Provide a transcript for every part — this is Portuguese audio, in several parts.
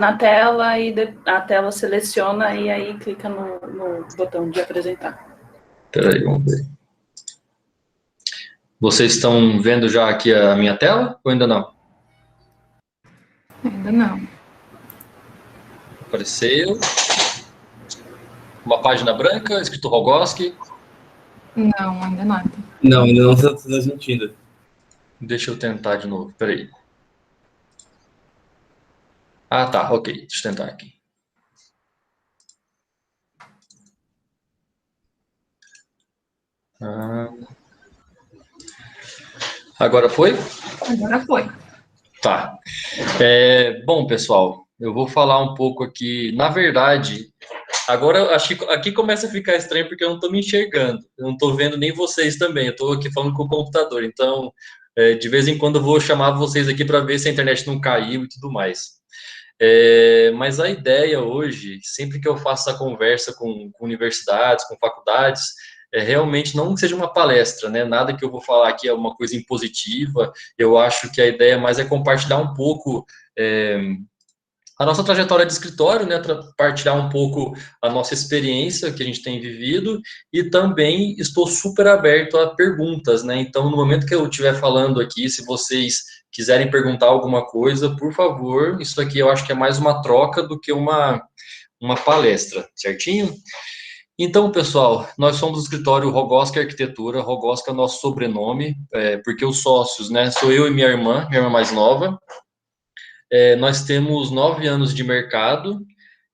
na tela e a tela seleciona e aí clica no botão de apresentar. Espera aí, vamos ver. Vocês estão vendo já aqui a minha tela ou ainda não? Ainda não. Apareceu. Uma página branca, escrito Rogoski. Não, ainda nada. Não, ainda não está transmitindo. Deixa eu tentar de novo, peraí. Ah, tá, ok. Deixa eu tentar aqui. Agora foi? Agora foi. Tá. Bom, pessoal, eu vou falar um pouco aqui. Na verdade, agora acho que aqui começa a ficar estranho porque eu não estou me enxergando. Eu não estou vendo nem vocês também. Eu estou aqui falando com o computador. Então, de vez em quando eu vou chamar vocês aqui para ver se a internet não caiu e tudo mais. Mas a ideia hoje, sempre que eu faço essa conversa com universidades, com faculdades, realmente não que seja uma palestra, né? Nada que eu vou falar aqui é uma coisa impositiva. Eu acho que a ideia mais é compartilhar um pouco a nossa trajetória de escritório, né? Partilhar um pouco a nossa experiência que a gente tem vivido e também estou super aberto a perguntas, né? Então, no momento que eu estiver falando aqui, se vocês quiserem perguntar alguma coisa, por favor, isso aqui eu acho que é mais uma troca do que uma palestra, certinho? Então, pessoal, nós somos o escritório Rogoski Arquitetura. Rogoski é o nosso sobrenome, porque os sócios, né? Sou eu e minha irmã mais nova. Nós temos 9 anos de mercado,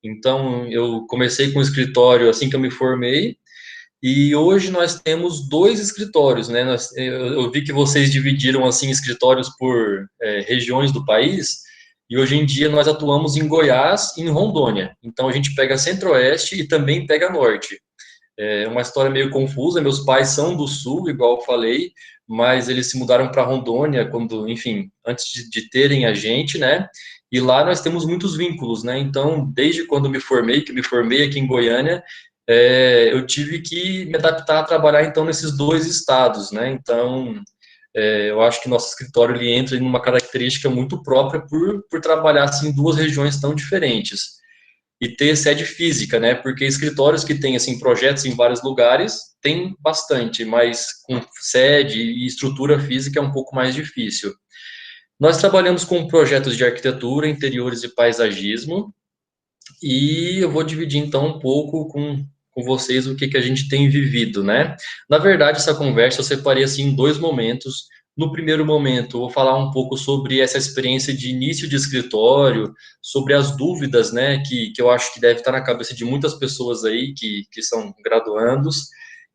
então eu comecei com o escritório assim que eu me formei, e hoje nós temos 2 escritórios, né? Eu vi que vocês dividiram assim escritórios por regiões do país, e hoje em dia nós atuamos em Goiás e em Rondônia. Então a gente pega Centro-Oeste e também pega Norte. É uma história meio confusa. Meus pais são do Sul, igual eu falei, mas eles se mudaram para Rondônia quando, enfim, antes de terem a gente, né? E lá nós temos muitos vínculos, né? Então, desde quando me formei, que me formei aqui em Goiânia, eu tive que me adaptar a trabalhar então nesses 2 estados, né? Então, eu acho que nosso escritório ele entra em uma característica muito própria por trabalhar assim em 2 regiões tão diferentes e ter sede física, né? Porque escritórios que têm assim projetos em vários lugares tem bastante, mas com sede e estrutura física é um pouco mais difícil. Nós trabalhamos com projetos de arquitetura, interiores e paisagismo, e eu vou dividir então um pouco com vocês o que a gente tem vivido, né? Na verdade, essa conversa eu separei assim em 2 momentos. No primeiro momento, eu vou falar um pouco sobre essa experiência de início de escritório, sobre as dúvidas, né, que eu acho que deve estar na cabeça de muitas pessoas aí que são graduandos.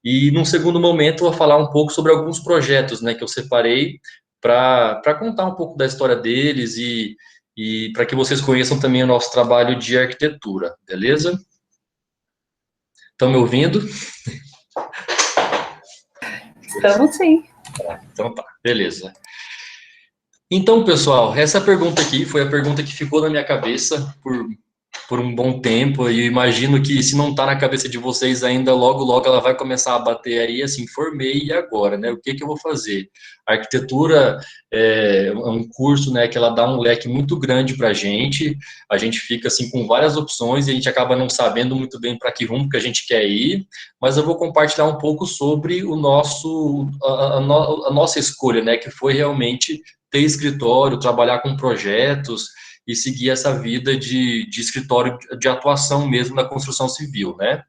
E num segundo momento, eu vou falar um pouco sobre alguns projetos, né, que eu separei para contar um pouco da história deles e para que vocês conheçam também o nosso trabalho de arquitetura, beleza? Estão me ouvindo? Estamos sim. Então tá, beleza. Então, pessoal, essa pergunta aqui foi a pergunta que ficou na minha cabeça por um bom tempo, e eu imagino que se não está na cabeça de vocês ainda, logo, logo ela vai começar a bater aí, assim, formei e agora, né? O que eu vou fazer? A arquitetura é um curso, né, que ela dá um leque muito grande para a gente fica, assim, com várias opções e a gente acaba não sabendo muito bem para que rumo que a gente quer ir, mas eu vou compartilhar um pouco sobre o a nossa escolha, né, que foi realmente ter escritório, trabalhar com projetos, e seguir essa vida de escritório de atuação mesmo na construção civil, né?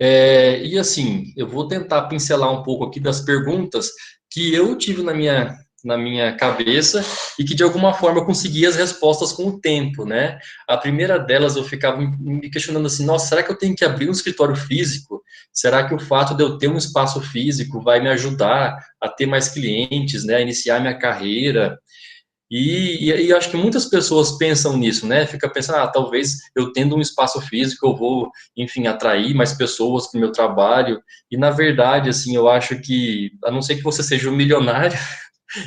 E assim, eu vou tentar pincelar um pouco aqui das perguntas que eu tive na minha cabeça e que de alguma forma eu consegui as respostas com o tempo, né? A primeira delas eu ficava me questionando assim, nossa, será que eu tenho que abrir um escritório físico? Será que o fato de eu ter um espaço físico vai me ajudar a ter mais clientes, né? A iniciar minha carreira? E acho que muitas pessoas pensam nisso, né? Fica pensando, talvez eu tendo um espaço físico, eu vou, enfim, atrair mais pessoas para o meu trabalho. E, na verdade, assim, eu acho que, a não ser que você seja um milionário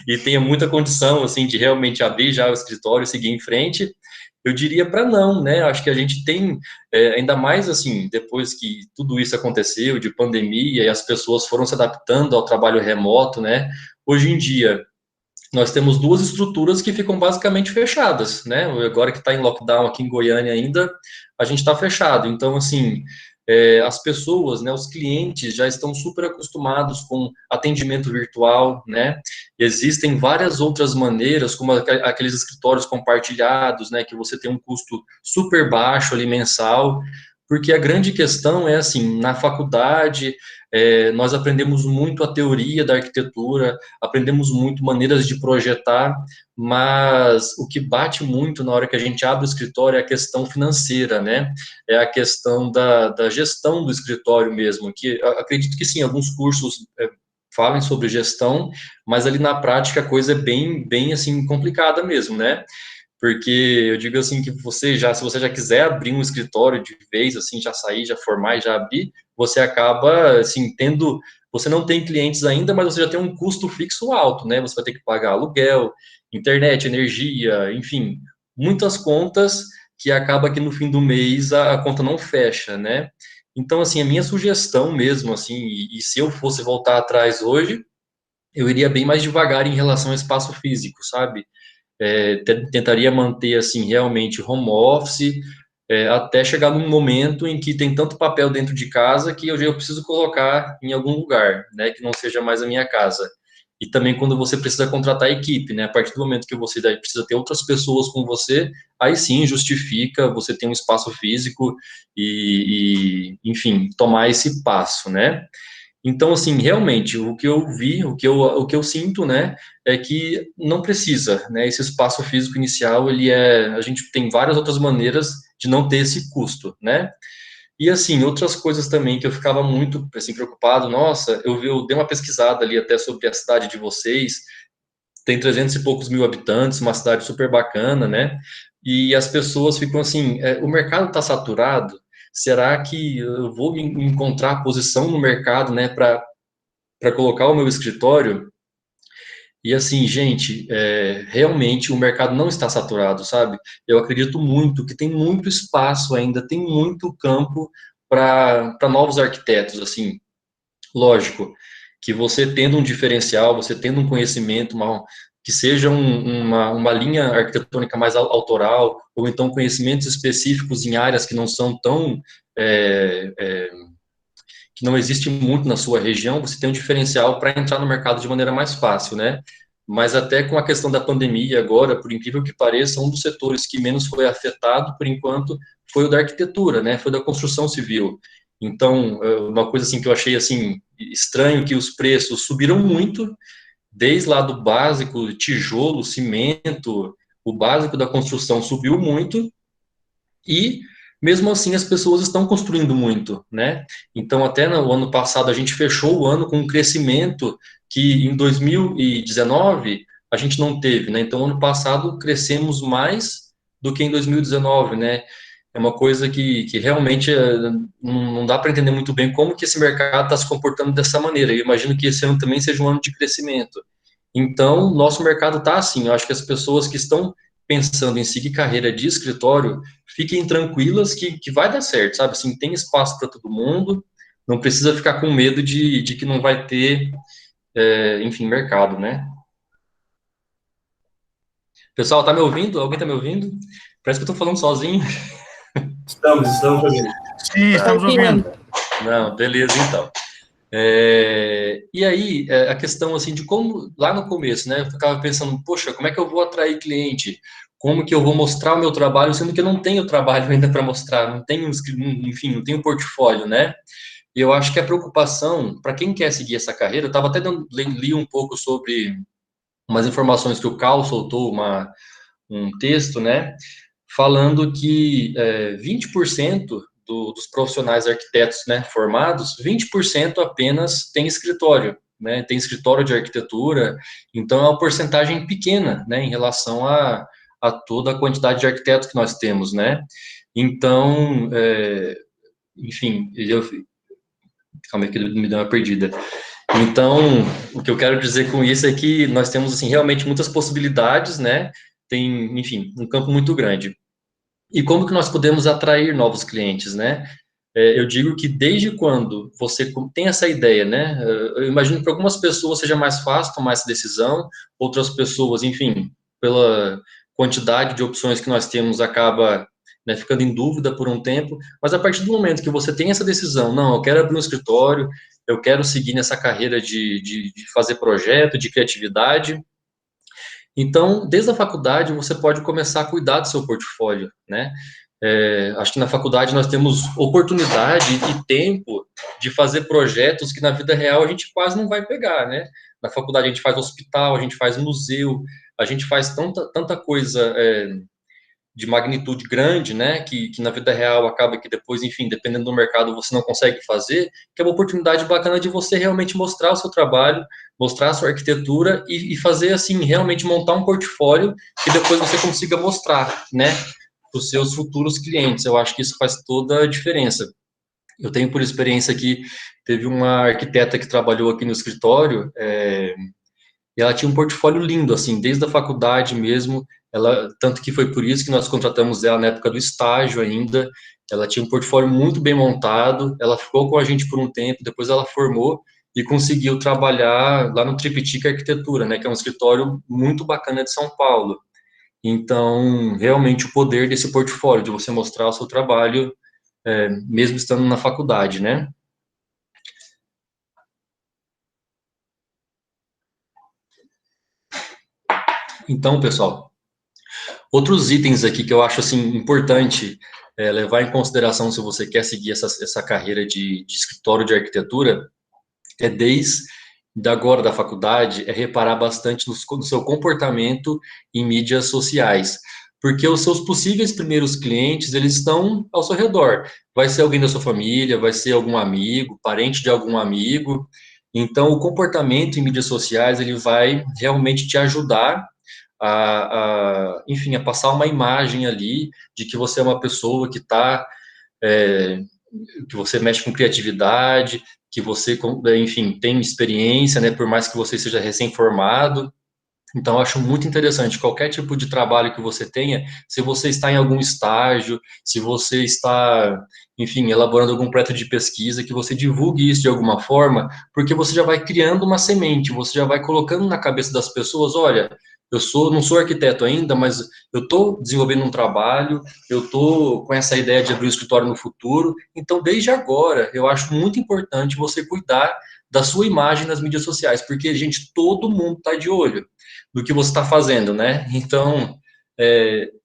e tenha muita condição, assim, de realmente abrir já o escritório e seguir em frente, eu diria para não, né? Acho que a gente tem, ainda mais, assim, depois que tudo isso aconteceu, de pandemia, e as pessoas foram se adaptando ao trabalho remoto, né? Hoje em dia, nós temos duas estruturas que ficam basicamente fechadas, né? Agora que está em lockdown aqui em Goiânia ainda, a gente está fechado. Então, assim, as pessoas, né, os clientes já estão super acostumados com atendimento virtual, né? Existem várias outras maneiras, como aqueles escritórios compartilhados, né, que você tem um custo super baixo ali mensal, porque a grande questão é assim, na faculdade, nós aprendemos muito a teoria da arquitetura, aprendemos muito maneiras de projetar, mas o que bate muito na hora que a gente abre o escritório é a questão financeira, né? É a questão da gestão do escritório mesmo, que acredito que sim, alguns cursos falem sobre gestão, mas ali na prática a coisa é bem assim, complicada mesmo, né? Porque eu digo assim que se você já quiser abrir um escritório de vez, assim, já sair, já formar e já abrir, você acaba, assim, você não tem clientes ainda, mas você já tem um custo fixo alto, né? Você vai ter que pagar aluguel, internet, energia, enfim, muitas contas que acaba que no fim do mês a conta não fecha, né? Então, assim, a minha sugestão mesmo, assim, e se eu fosse voltar atrás hoje, eu iria bem mais devagar em relação ao espaço físico, sabe? Tentaria manter assim realmente home office até chegar num momento em que tem tanto papel dentro de casa que eu preciso colocar em algum lugar, né, que não seja mais a minha casa. E também quando você precisa contratar a equipe, né, a partir do momento que você precisa ter outras pessoas com você, aí sim justifica você ter um espaço físico enfim, tomar esse passo, né? Então, assim, realmente, o que eu vi, o que eu sinto, né, é que não precisa, né, esse espaço físico inicial, a gente tem várias outras maneiras de não ter esse custo, né? E, assim, outras coisas também que eu ficava muito, assim, preocupado, nossa, eu dei uma pesquisada ali até sobre a cidade de vocês, tem 300 e poucos mil habitantes, uma cidade super bacana, né? E as pessoas ficam assim, o mercado está saturado? Será que eu vou encontrar posição no mercado, né, para colocar o meu escritório? E assim, gente, realmente o mercado não está saturado, sabe? Eu acredito muito que tem muito espaço ainda, tem muito campo para novos arquitetos, assim. Lógico, que você tendo um diferencial, você tendo um conhecimento, que seja uma linha arquitetônica mais autoral, ou então conhecimentos específicos em áreas que não são tão, é, é, que não existe muito na sua região, você tem um diferencial para entrar no mercado de maneira mais fácil, né? Mas até com a questão da pandemia agora, por incrível que pareça, um dos setores que menos foi afetado, por enquanto, foi o da arquitetura, né? Foi da construção civil. Então, uma coisa assim que eu achei assim estranho que os preços subiram muito, desde lá do básico, tijolo, cimento, o básico da construção subiu muito e mesmo assim as pessoas estão construindo muito, né? Então, até no ano passado a gente fechou o ano com um crescimento que em 2019 a gente não teve, né? Então, ano passado crescemos mais do que em 2019, né? É uma coisa que realmente não dá para entender muito bem como que esse mercado está se comportando dessa maneira. Eu imagino que esse ano também seja um ano de crescimento. Então, nosso mercado está assim. Eu acho que as pessoas que estão pensando em seguir carreira de escritório, fiquem tranquilas que vai dar certo, sabe? Assim, tem espaço para todo mundo, não precisa ficar com medo de que não vai ter, enfim, mercado, né? Pessoal, tá me ouvindo? Alguém tá me ouvindo? Parece que eu tô falando sozinho. Estamos ouvindo. Sim, estamos ouvindo. Não, beleza, então. E aí, a questão assim de como, lá no começo, né, eu ficava pensando, poxa, como é que eu vou atrair cliente? Como que eu vou mostrar o meu trabalho, sendo que eu não tenho trabalho ainda para mostrar, não tenho, enfim, não tenho portfólio, né? E eu acho que a preocupação, para quem quer seguir essa carreira, eu estava até li um pouco sobre umas informações que o Cal soltou, um texto, né, falando que 20% dos profissionais arquitetos, né, formados, 20% apenas tem escritório, né, tem escritório de arquitetura, então é uma porcentagem pequena, né, em relação a toda a quantidade de arquitetos que nós temos, né, então, enfim, calma aí que me deu uma perdida. Então, o que eu quero dizer com isso é que nós temos, assim, realmente muitas possibilidades, né, tem, enfim, um campo muito grande. E como que nós podemos atrair novos clientes, né? Eu digo que desde quando você tem essa ideia, né? Eu imagino que para algumas pessoas seja mais fácil tomar essa decisão, outras pessoas, enfim, pela quantidade de opções que nós temos, acaba, né, ficando em dúvida por um tempo, mas a partir do momento que você tem essa decisão, não, eu quero abrir um escritório, eu quero seguir nessa carreira de fazer projeto, de criatividade, então, desde a faculdade, você pode começar a cuidar do seu portfólio, né? Acho que na faculdade nós temos oportunidade e tempo de fazer projetos que na vida real a gente quase não vai pegar, né? Na faculdade a gente faz hospital, a gente faz museu, a gente faz tanta coisa de magnitude grande, né? Que na vida real acaba que depois, enfim, dependendo do mercado, você não consegue fazer, que é uma oportunidade bacana de você realmente mostrar o seu trabalho, mostrar a sua arquitetura e fazer, assim, realmente montar um portfólio que depois você consiga mostrar, né? Para os seus futuros clientes. Eu acho que isso faz toda a diferença. Eu tenho por experiência que teve uma arquiteta que trabalhou aqui no escritório, e ela tinha um portfólio lindo, assim, desde a faculdade mesmo, tanto que foi por isso que nós contratamos ela na época do estágio ainda, ela tinha um portfólio muito bem montado, ela ficou com a gente por um tempo, depois ela formou e conseguiu trabalhar lá no Triptych Arquitetura, né, que é um escritório muito bacana de São Paulo. Então, realmente, o poder desse portfólio, de você mostrar o seu trabalho, mesmo estando na faculdade, né? Então, pessoal, outros itens aqui que eu acho, assim, importante levar em consideração se você quer seguir essa carreira de escritório de arquitetura, desde agora da faculdade, reparar bastante no seu comportamento em mídias sociais. Porque os seus possíveis primeiros clientes, eles estão ao seu redor. Vai ser alguém da sua família, vai ser algum amigo, parente de algum amigo. Então, o comportamento em mídias sociais, ele vai realmente te ajudar enfim, a passar uma imagem ali de que você é uma pessoa que está, que você mexe com criatividade, que você, enfim, tem experiência, né, por mais que você seja recém-formado. Então, eu acho muito interessante, qualquer tipo de trabalho que você tenha, se você está em algum estágio, se você está, enfim, elaborando algum projeto de pesquisa, que você divulgue isso de alguma forma, porque você já vai criando uma semente, você já vai colocando na cabeça das pessoas, olha, não sou arquiteto ainda, mas eu estou desenvolvendo um trabalho, eu estou com essa ideia de abrir um escritório no futuro, então, desde agora, eu acho muito importante você cuidar da sua imagem nas mídias sociais, porque, gente, todo mundo está de olho do que você está fazendo, né? Então,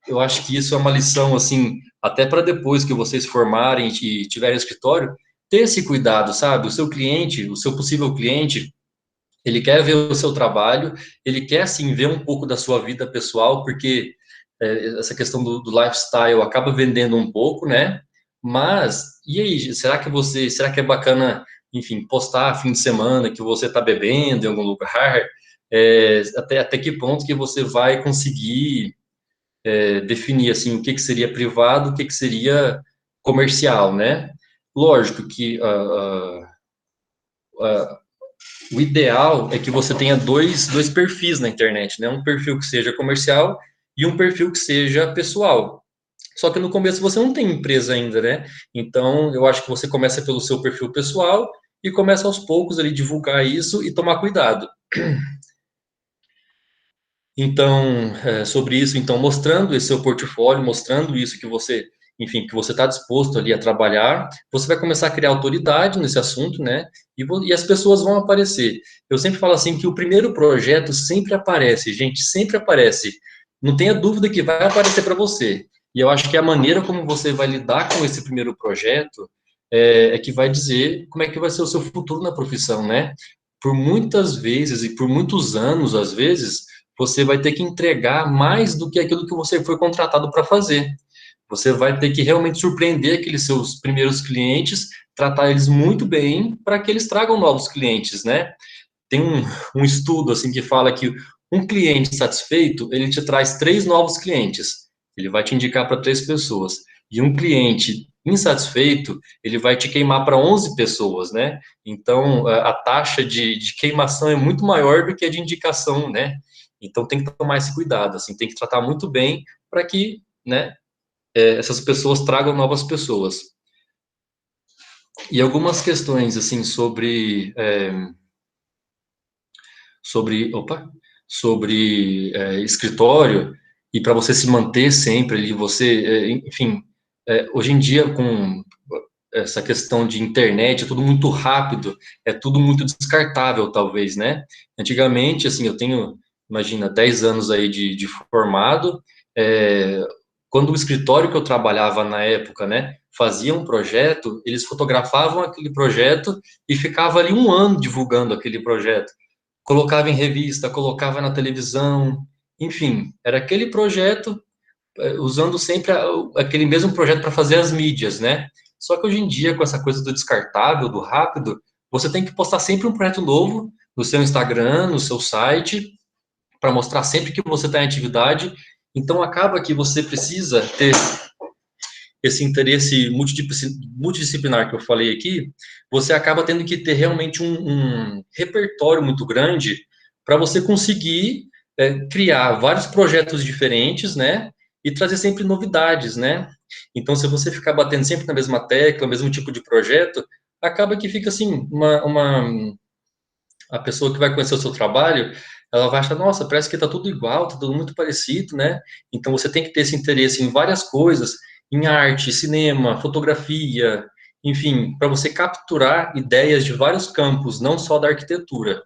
eu acho que isso é uma lição, assim, até para depois que vocês formarem e tiverem escritório, ter esse cuidado, sabe? O seu cliente, o seu possível cliente, ele quer ver o seu trabalho, ele quer, assim, ver um pouco da sua vida pessoal, porque essa questão do lifestyle acaba vendendo um pouco, né? Mas, e aí, será que é bacana, enfim, postar fim de semana que você está bebendo em algum lugar? Até que ponto que você vai conseguir definir, assim, o que seria privado, o que seria comercial, né? Lógico que o ideal é que você tenha dois perfis na internet, né? Um perfil que seja comercial e um perfil que seja pessoal. Só que no começo você não tem empresa ainda, né? Então, eu acho que você começa pelo seu perfil pessoal e começa aos poucos ali divulgar isso e tomar cuidado. Então, sobre isso, então, mostrando esse seu portfólio, mostrando isso que você, enfim, que você está disposto ali a trabalhar, você vai começar a criar autoridade nesse assunto, né? E as pessoas vão aparecer. Eu sempre falo assim que o primeiro projeto sempre aparece, gente, sempre aparece. Não tenha dúvida que vai aparecer para você. E eu acho que a maneira como você vai lidar com esse primeiro projeto é que vai dizer como é que vai ser o seu futuro na profissão, né? Por muitas vezes e por muitos anos, às vezes, você vai ter que entregar mais do que aquilo que você foi contratado para fazer. Você vai ter que realmente surpreender aqueles seus primeiros clientes, tratar eles muito bem para que eles tragam novos clientes, né? Tem um estudo assim que fala que um cliente satisfeito, ele te traz 3 novos clientes. Ele vai te indicar para 3 pessoas. E um cliente insatisfeito, ele vai te queimar para 11 pessoas, né? Então, a taxa de queimação é muito maior do que a de indicação, né? Então, tem que tomar esse cuidado, assim, tem que tratar muito bem para que, né, essas pessoas tragam novas pessoas. E algumas questões, assim, sobre escritório, e para você se manter sempre ali, enfim, hoje em dia, com essa questão de internet, é tudo muito rápido, é tudo muito descartável, talvez, né? Antigamente, assim, eu tenho, imagina, 10 anos aí de formado, é, quando o escritório que eu trabalhava na época, né, fazia um projeto, eles fotografavam aquele projeto e ficava ali um ano divulgando aquele projeto. Colocava em revista, colocava na televisão, enfim, era aquele projeto, usando sempre aquele mesmo projeto para fazer as mídias, né? Só que hoje em dia, com essa coisa do descartável, do rápido, você tem que postar sempre um projeto novo no seu Instagram, no seu site, para mostrar sempre que você está em atividade. Então, acaba que você precisa ter esse interesse multidisciplinar que eu falei aqui, você acaba tendo que ter realmente um repertório muito grande para você conseguir criar vários projetos diferentes, né? E trazer sempre novidades, né? Então, se você ficar batendo sempre na mesma tecla, o mesmo tipo de projeto, acaba que fica assim, a pessoa que vai conhecer o seu trabalho, ela vai achar, nossa, parece que está tudo igual, está tudo muito parecido, né? Então você tem que ter esse interesse em várias coisas, em arte, cinema, fotografia, enfim, para você capturar ideias de vários campos, não só da arquitetura.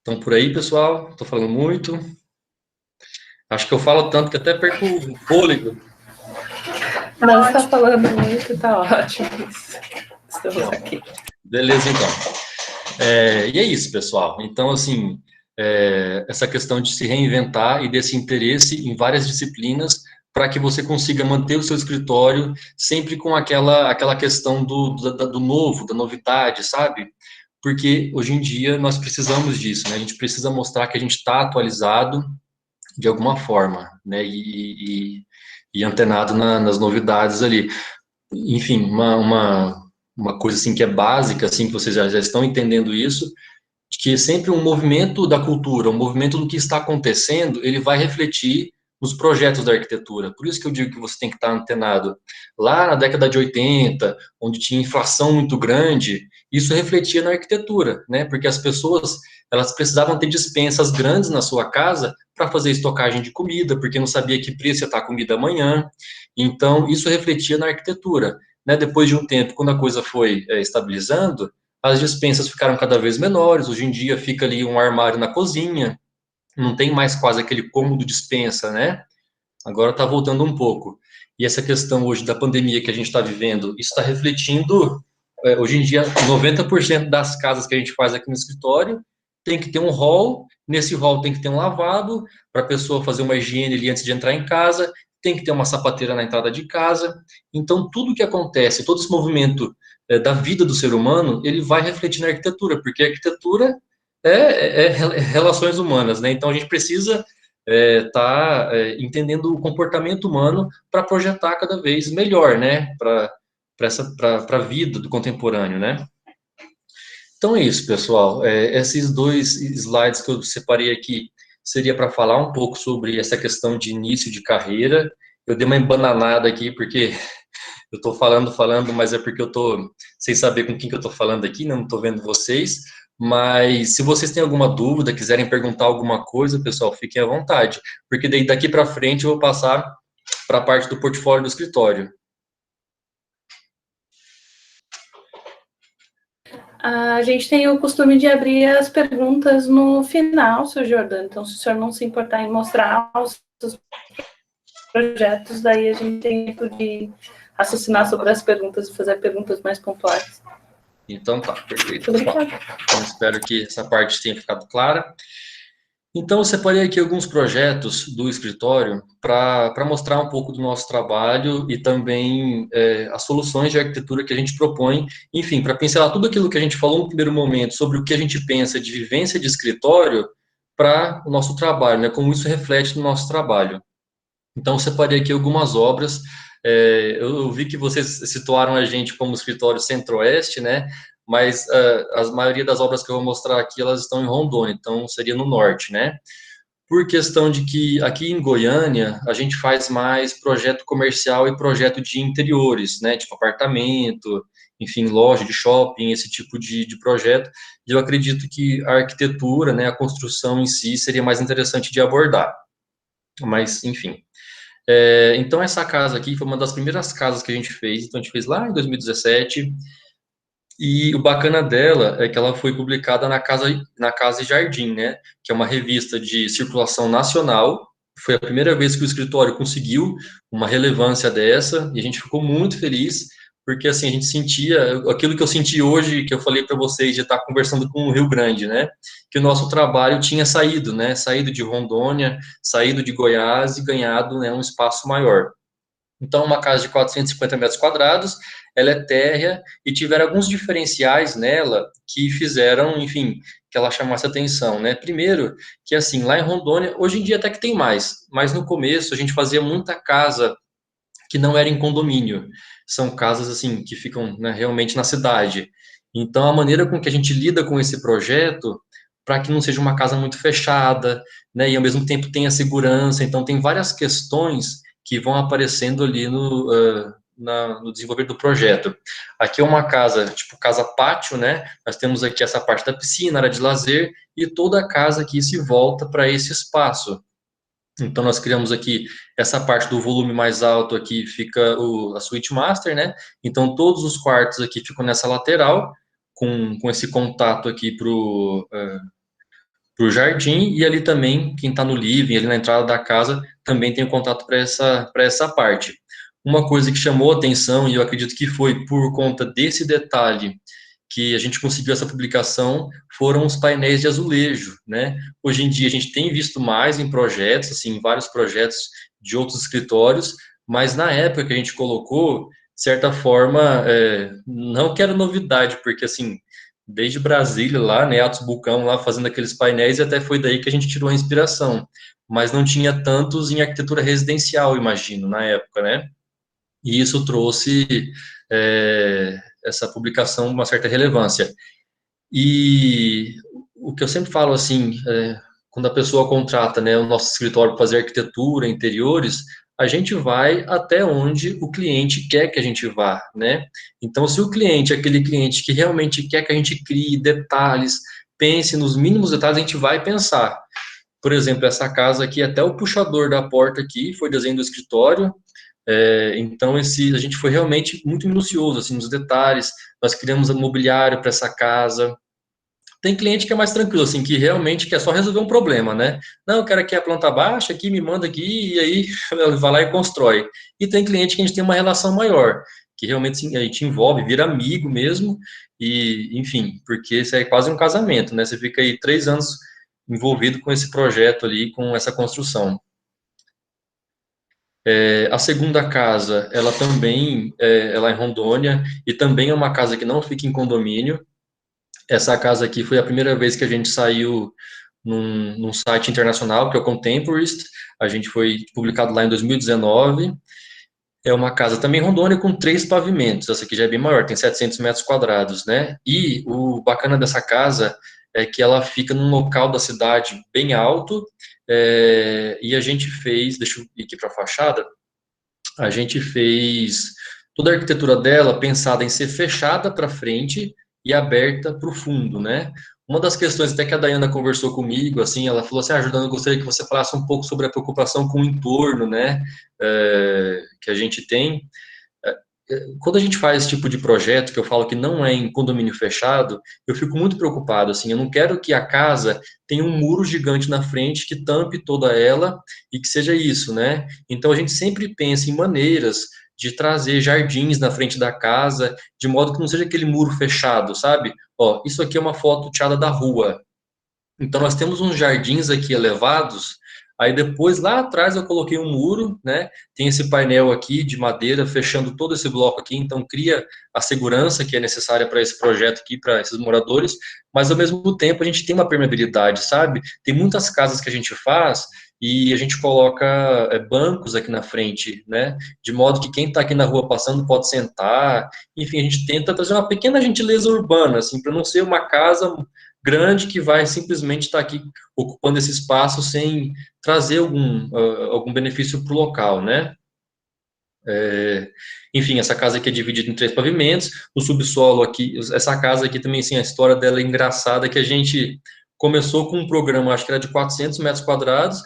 Então, por aí, pessoal, estou falando muito. Acho que eu falo tanto que até perco o fôlego. Não, você está falando muito, tá ótimo. Estamos aqui. Beleza, então. E é isso, pessoal. Então, assim, essa questão de se reinventar e desse interesse em várias disciplinas para que você consiga manter o seu escritório sempre com aquela questão do novo, da novidade, sabe? Porque hoje em dia nós precisamos disso, né? A gente precisa mostrar que a gente está atualizado de alguma forma, né? E antenado nas novidades ali. Enfim, uma coisa assim que é básica, assim, que vocês já estão entendendo isso, que é sempre um movimento da cultura, um movimento do que está acontecendo, ele vai refletir nos projetos da arquitetura. Por isso que eu digo que você tem que estar antenado. Lá na década de 80, onde tinha inflação muito grande, isso refletia na arquitetura, né? Porque as pessoas, elas precisavam ter despensas grandes na sua casa para fazer estocagem de comida, porque não sabia que preço ia estar a comida amanhã. Então, isso refletia na arquitetura. Né? Depois de um tempo, quando a coisa foi estabilizando, as despensas ficaram cada vez menores. Hoje em dia fica ali um armário na cozinha, não tem mais quase aquele cômodo despensa, né? Agora está voltando um pouco. E essa questão hoje da pandemia que a gente está vivendo, isso está refletindo. Hoje em dia, 90% das casas que a gente faz aqui no escritório tem que ter um hall. Nesse hall tem que ter um lavabo para a pessoa fazer uma higiene ali antes de entrar em casa. Tem que ter uma sapateira na entrada de casa. Então, tudo que acontece, todo esse movimento da vida do ser humano, ele vai refletir na arquitetura, porque a arquitetura é relações humanas, né? Então, a gente precisa entendendo o comportamento humano para projetar cada vez melhor, né? Para a vida do contemporâneo, né? Então é isso, pessoal. Esses dois slides que eu separei aqui seria para falar um pouco sobre essa questão de início de carreira. Eu dei uma embananada aqui porque eu estou falando, mas é porque eu estou sem saber com quem que eu estou falando aqui, né? Não estou vendo vocês. Mas se vocês têm alguma dúvida, quiserem perguntar alguma coisa, pessoal, fiquem à vontade, porque daí daqui para frente eu vou passar para a parte do portfólio do escritório. A gente tem o costume de abrir as perguntas no final, seu Jordano. Então, se o senhor não se importar em mostrar os seus projetos, daí a gente tem tempo de raciocinar sobre as perguntas e fazer perguntas mais pontuais. Então tá, perfeito. Então, espero que essa parte tenha ficado clara. Então, eu separei aqui alguns projetos do escritório para mostrar um pouco do nosso trabalho e também as soluções de arquitetura que a gente propõe, enfim, para pincelar tudo aquilo que a gente falou no primeiro momento sobre o que a gente pensa de vivência de escritório para o nosso trabalho, né, como isso reflete no nosso trabalho. Então, eu separei aqui algumas obras. Eu vi que vocês situaram a gente como escritório Centro-Oeste, né? Mas a maioria das obras que eu vou mostrar aqui, elas estão em Rondônia, então seria no norte, né? por questão de que aqui em Goiânia a gente faz mais projeto comercial e projeto de interiores, né, tipo apartamento, enfim, loja de shopping, esse tipo de projeto. E eu acredito que a arquitetura, né, a construção em si seria mais interessante de abordar. Mas, enfim. Então, essa casa aqui foi uma das primeiras casas que a gente fez. Então, a gente fez lá em 2017. E o bacana dela é que ela foi publicada na Casa e Jardim, né? Que é uma revista de circulação nacional. Foi a primeira vez que o escritório conseguiu uma relevância dessa e a gente ficou muito feliz porque assim a gente sentia aquilo que eu senti hoje, que eu falei para vocês de estar conversando com o Rio Grande, né? Que o nosso trabalho tinha saído, né? Saído de Rondônia, saído de Goiás e ganhado, né, um espaço maior. Então, uma casa de 450 metros quadrados, ela é térrea e tiveram alguns diferenciais nela que fizeram, enfim, que ela chamasse atenção, né? Primeiro, que assim, lá em Rondônia, hoje em dia até que tem mais, mas no começo a gente fazia muita casa que não era em condomínio. São casas, assim, que ficam, né, realmente na cidade. Então, a maneira com que a gente lida com esse projeto, para que não seja uma casa muito fechada, né, e ao mesmo tempo tenha segurança. Então, tem várias questões que vão aparecendo ali no desenvolver do projeto. Aqui é uma casa, tipo casa pátio, né? Nós temos aqui essa parte da piscina, área de lazer, e toda a casa aqui se volta para esse espaço. Então, nós criamos aqui essa parte do volume mais alto aqui, fica a suíte master, né? Então, todos os quartos aqui ficam nessa lateral, com esse contato aqui pro jardim, e ali também, quem está no living, ali na entrada da casa, também tem o contato para essa parte. Uma coisa que chamou a atenção, e eu acredito que foi por conta desse detalhe que a gente conseguiu essa publicação, foram os painéis de azulejo, né? Hoje em dia a gente tem visto mais em projetos, assim, vários projetos de outros escritórios, mas na época que a gente colocou, de certa forma, não que era novidade, porque assim, desde Brasília lá, né, Atos Bulcão lá fazendo aqueles painéis, e até foi daí que a gente tirou a inspiração, mas não tinha tantos em arquitetura residencial, imagino, na época, né? E isso trouxe essa publicação uma certa relevância. E o que eu sempre falo assim, quando a pessoa contrata, né, o nosso escritório para fazer arquitetura, interiores, a gente vai até onde o cliente quer que a gente vá, né? Então, se o cliente é aquele cliente que realmente quer que a gente crie detalhes, pense nos mínimos detalhes, a gente vai pensar. Por exemplo, essa casa aqui, até o puxador da porta aqui foi desenho do escritório. Então, a gente foi realmente muito minucioso assim, nos detalhes. Nós criamos um mobiliário para essa casa. Tem cliente que é mais tranquilo, assim, que realmente quer só resolver um problema, né? Não, eu quero aqui a planta baixa, aqui me manda aqui, e aí vai lá e constrói. E tem cliente que a gente tem uma relação maior, que realmente assim, a gente envolve, vira amigo mesmo, e enfim, porque isso é quase um casamento, né? Você fica aí 3 anos envolvido com esse projeto ali, com essa construção. A segunda casa, ela também, ela é em Rondônia, e também é uma casa que não fica em condomínio. Essa casa aqui foi a primeira vez que a gente saiu num site internacional, que é o Contemporist. A gente foi publicado lá em 2019. É uma casa também em Rondônia com 3 pavimentos. Essa aqui já é bem maior, tem 700 metros quadrados, né? E o bacana dessa casa é que ela fica num local da cidade bem alto. E a gente fez, deixa eu ir aqui para a fachada, a gente fez toda a arquitetura dela pensada em ser fechada para frente e aberta para o fundo, né? Uma das questões até que a Dayana conversou comigo, assim, ela falou assim, Jordana, eu gostaria que você falasse um pouco sobre a preocupação com o entorno, né, que a gente tem. Quando a gente faz esse tipo de projeto, que eu falo que não é em condomínio fechado, eu fico muito preocupado, assim, eu não quero que a casa tenha um muro gigante na frente que tampe toda ela e que seja isso, né? Então a gente sempre pensa em maneiras de trazer jardins na frente da casa, de modo que não seja aquele muro fechado, sabe? Ó, isso aqui é uma foto tirada da rua. Então nós temos uns jardins aqui elevados. Aí depois lá atrás eu coloquei um muro, né? Tem esse painel aqui de madeira fechando todo esse bloco aqui, então cria a segurança que é necessária para esse projeto aqui, para esses moradores, mas ao mesmo tempo a gente tem uma permeabilidade, sabe? Tem muitas casas que a gente faz e a gente coloca bancos aqui na frente, né? De modo que quem está aqui na rua passando pode sentar. Enfim, a gente tenta trazer uma pequena gentileza urbana, assim, para não ser uma casa grande que vai simplesmente estar aqui ocupando esse espaço sem trazer algum benefício para o local, né? Enfim, essa casa aqui é dividida em 3 pavimentos, o subsolo aqui, essa casa aqui também, assim, a história dela é engraçada, que a gente começou com um programa, acho que era de 400 metros quadrados,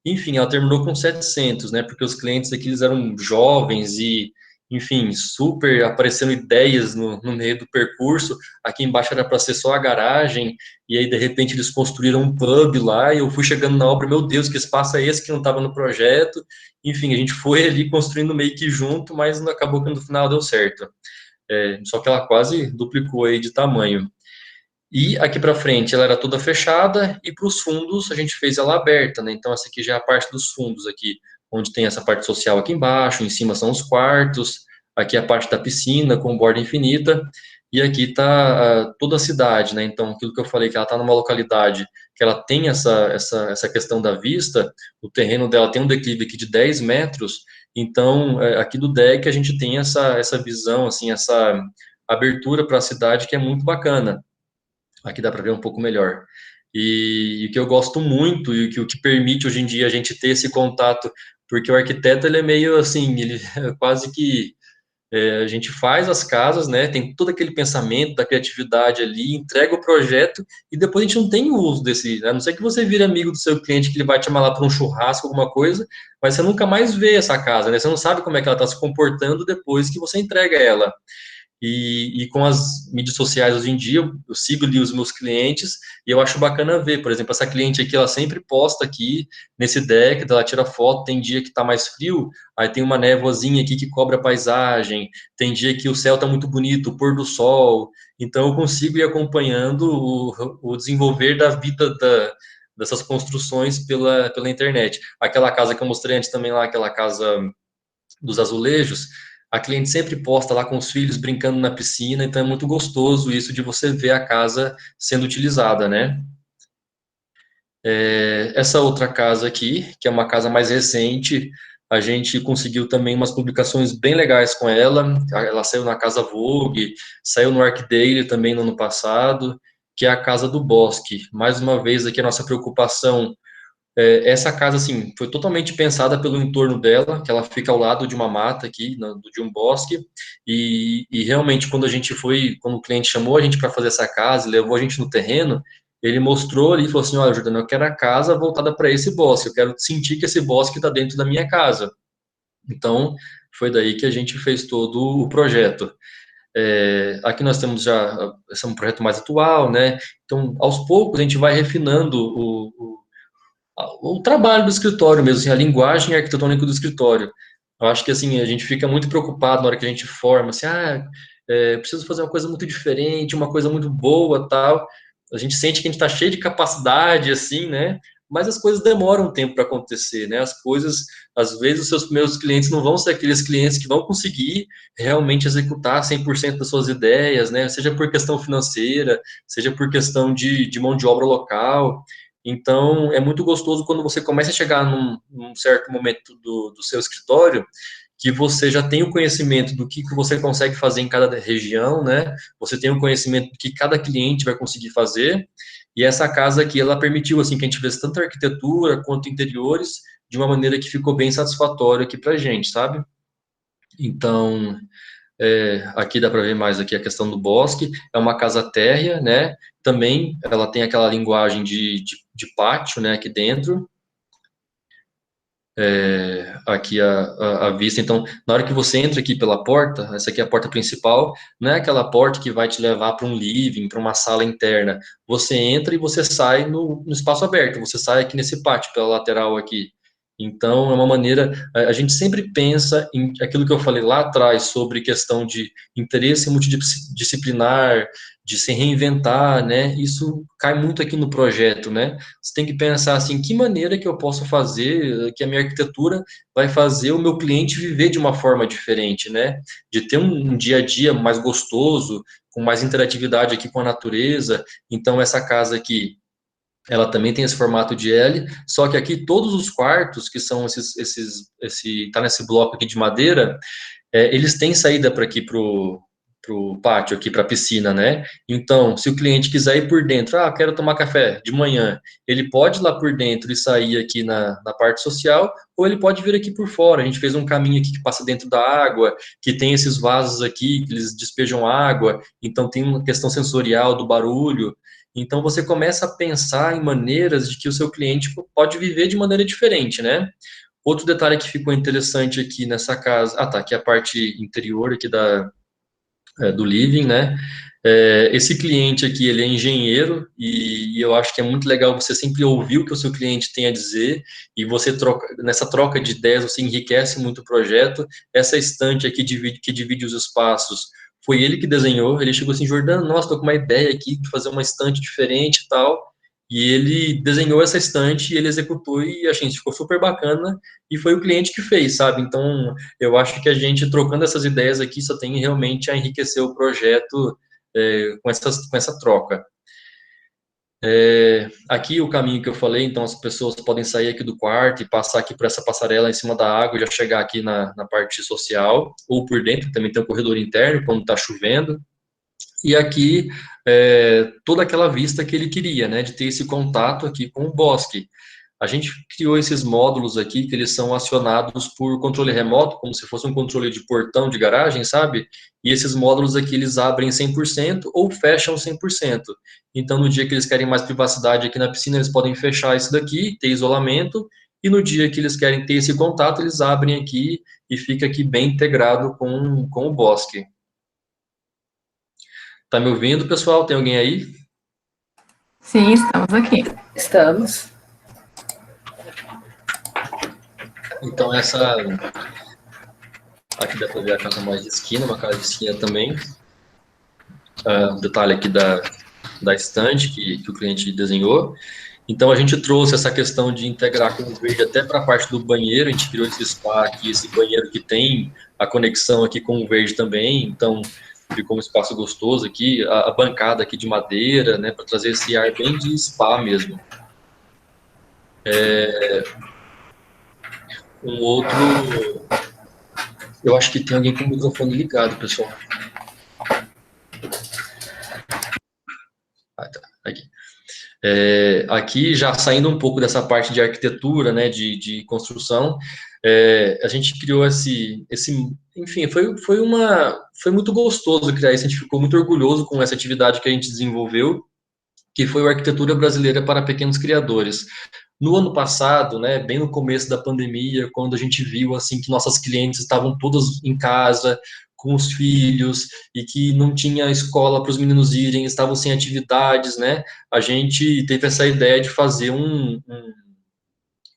enfim, ela terminou com 700, né, porque os clientes aqui, eles eram jovens e, enfim, super aparecendo ideias no meio do percurso, aqui embaixo era para ser só a garagem, e aí, de repente, eles construíram um pub lá, e eu fui chegando na obra, meu Deus, que espaço é esse que não estava no projeto? Enfim, a gente foi ali construindo meio que junto, mas acabou que no final deu certo. Só que ela quase duplicou aí de tamanho. E aqui para frente ela era toda fechada e para os fundos a gente fez ela aberta, né? Então essa aqui já é a parte dos fundos aqui, onde tem essa parte social aqui embaixo, em cima são os quartos, aqui é a parte da piscina com borda infinita e aqui está toda a cidade, né? Então aquilo que eu falei que ela está numa localidade que ela tem essa questão da vista, o terreno dela tem um declive aqui de 10 metros, então aqui do deck a gente tem essa visão, assim, essa abertura para a cidade que é muito bacana. Aqui dá para ver um pouco melhor. E o que eu gosto muito e o que permite hoje em dia a gente ter esse contato, porque o arquiteto ele é meio assim, ele é quase que a gente faz as casas, né? Tem todo aquele pensamento da criatividade ali, entrega o projeto e depois a gente não tem o uso desse. A não ser que você vire amigo do seu cliente que ele vai te chamar lá para um churrasco, alguma coisa, mas você nunca mais vê essa casa, né? Você não sabe como é que ela está se comportando depois que você entrega ela. E com as mídias sociais hoje em dia, eu sigo ali os meus clientes e eu acho bacana ver, por exemplo, essa cliente aqui, ela sempre posta aqui nesse deck, ela tira foto, tem dia que tá mais frio, aí tem uma névoazinha aqui que cobre a paisagem, tem dia que o céu tá muito bonito, o pôr do sol, então eu consigo ir acompanhando o desenvolver da vida dessas construções pela internet. Aquela casa que eu mostrei antes também lá, aquela casa dos azulejos, a cliente sempre posta lá com os filhos brincando na piscina, então é muito gostoso isso de você ver a casa sendo utilizada, né? Essa outra casa aqui, que é uma casa mais recente, a gente conseguiu também umas publicações bem legais com ela. Ela saiu na Casa Vogue, saiu no ArcDaily também no ano passado, que é a Casa do Bosque. Mais uma vez aqui a nossa preocupação, essa casa, assim, foi totalmente pensada pelo entorno dela, que ela fica ao lado de uma mata aqui, de um bosque, e realmente quando o cliente chamou a gente para fazer essa casa, levou a gente no terreno, ele mostrou ali e falou assim, olha, Jordana, eu quero a casa voltada para esse bosque, eu quero sentir que esse bosque está dentro da minha casa. Então, foi daí que a gente fez todo o projeto. Aqui nós temos já, esse é um projeto mais atual, né? Então, aos poucos, a gente vai refinando o trabalho do escritório mesmo, assim, a linguagem arquitetônica do escritório. Eu acho que assim a gente fica muito preocupado na hora que a gente forma, assim, preciso fazer uma coisa muito diferente, uma coisa muito boa, tal. A gente sente que a gente está cheio de capacidade, assim, né? Mas as coisas demoram um tempo para acontecer, né? As coisas, às vezes, os seus primeiros clientes não vão ser aqueles clientes que vão conseguir realmente executar 100% das suas ideias, né? Seja por questão financeira, seja por questão de mão de obra local. Então, é muito gostoso quando você começa a chegar num certo momento do seu escritório, que você já tem o conhecimento do que você consegue fazer em cada região, né? Você tem o conhecimento do que cada cliente vai conseguir fazer. E essa casa aqui, ela permitiu, assim, que a gente fizesse tanto arquitetura quanto interiores de uma maneira que ficou bem satisfatória aqui pra gente, sabe? Então, aqui dá para ver mais aqui a questão do bosque, é uma casa térrea, né? Também ela tem aquela linguagem de pátio, né? Aqui dentro. Aqui a vista, então, na hora que você entra aqui pela porta, essa aqui é a porta principal, não é aquela porta que vai te levar para um living, para uma sala interna. Você entra e você sai no espaço aberto, você sai aqui nesse pátio pela lateral aqui. Então, é uma maneira, a gente sempre pensa em aquilo que eu falei lá atrás sobre questão de interesse multidisciplinar, de se reinventar, né? Isso cai muito aqui no projeto, né? Você tem que pensar assim, que maneira que eu posso fazer, que a minha arquitetura vai fazer o meu cliente viver de uma forma diferente, né? De ter um dia a dia mais gostoso, com mais interatividade aqui com a natureza. Então, essa casa aqui, ela também tem esse formato de L, só que aqui todos os quartos, que são tá nesse bloco aqui de madeira, eles têm saída para aqui pro pátio aqui, para a piscina, né? Então, se o cliente quiser ir por dentro, quero tomar café de manhã, ele pode ir lá por dentro e sair aqui na parte social, ou ele pode vir aqui por fora. A gente fez um caminho aqui que passa dentro da água, que tem esses vasos aqui, que eles despejam água, então tem uma questão sensorial do barulho. Então, você começa a pensar em maneiras de que o seu cliente pode viver de maneira diferente, né? Outro detalhe que ficou interessante aqui nessa casa, tá, aqui a parte interior aqui do living, né? Esse cliente aqui, ele é engenheiro e eu acho que é muito legal você sempre ouvir o que o seu cliente tem a dizer e você nessa troca de ideias você enriquece muito o projeto. Essa estante aqui que divide os espaços foi ele que desenhou. Ele chegou assim, Jordano, nossa, tô com uma ideia aqui de fazer uma estante diferente e tal. E ele desenhou essa estante, ele executou e a gente ficou super bacana e foi o cliente que fez, sabe? Então, eu acho que a gente trocando essas ideias aqui só tem realmente a enriquecer o projeto com essa troca. Aqui o caminho que eu falei, então as pessoas podem sair aqui do quarto e passar aqui por essa passarela em cima da água e já chegar aqui na parte social, ou por dentro, também tem um corredor interno quando está chovendo. E aqui, toda aquela vista que ele queria, né, de ter esse contato aqui com o bosque. A gente criou esses módulos aqui, que eles são acionados por controle remoto, como se fosse um controle de portão de garagem, sabe? E esses módulos aqui, eles abrem 100% ou fecham 100%. Então, no dia que eles querem mais privacidade aqui na piscina, eles podem fechar isso daqui, ter isolamento, e no dia que eles querem ter esse contato, eles abrem aqui e fica aqui bem integrado com o bosque. Tá me ouvindo, pessoal? Tem alguém aí? Sim, estamos aqui. Estamos. Então, aqui dá para ver a casa mais de esquina, uma casa de esquina também. Detalhe aqui da estante que o cliente desenhou. Então, a gente trouxe essa questão de integrar com o verde até para a parte do banheiro. A gente criou esse spa aqui, esse banheiro que tem a conexão aqui com o verde também. Então, ficou um espaço gostoso aqui. A bancada aqui de madeira, né, para trazer esse ar bem de spa mesmo. Um outro... Eu acho que tem alguém com o microfone ligado, pessoal. Tá, aqui. Aqui, já saindo um pouco dessa parte de arquitetura, né, de construção, a gente criou enfim, foi muito gostoso criar isso, a gente ficou muito orgulhoso com essa atividade que a gente desenvolveu, que foi a Arquitetura Brasileira para Pequenos Criadores. No ano passado, né, bem no começo da pandemia, quando a gente viu assim que nossas clientes estavam todas em casa, com os filhos, e que não tinha escola para os meninos irem, estavam sem atividades, né, a gente teve essa ideia de fazer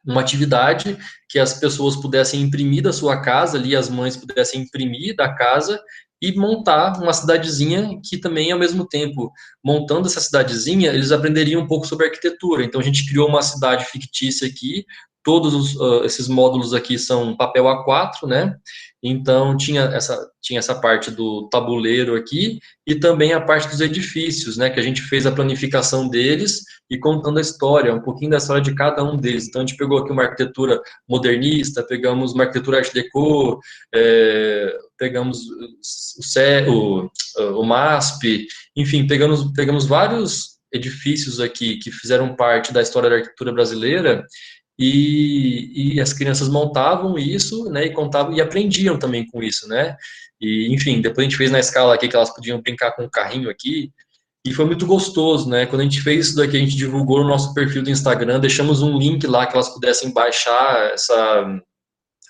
uma atividade que as pessoas pudessem imprimir da sua casa, ali as mães pudessem imprimir da casa e montar uma cidadezinha que também, ao mesmo tempo, montando essa cidadezinha, eles aprenderiam um pouco sobre arquitetura. Então, a gente criou uma cidade fictícia aqui, todos esses módulos aqui são papel A4, né? Então, tinha essa parte do tabuleiro aqui e também a parte dos edifícios, né? Que a gente fez a planificação deles e contando a história, um pouquinho da história de cada um deles. Então, a gente pegou aqui uma arquitetura modernista, pegamos uma arquitetura art déco, pegamos o MASP, enfim, pegamos vários edifícios aqui que fizeram parte da história da arquitetura brasileira e as crianças montavam isso, né, e contavam e aprendiam também com isso, né, e enfim, depois a gente fez na escala aqui que elas podiam brincar com o carrinho aqui, e foi muito gostoso, né, quando a gente fez isso daqui, a gente divulgou no nosso perfil do Instagram, deixamos um link lá que elas pudessem baixar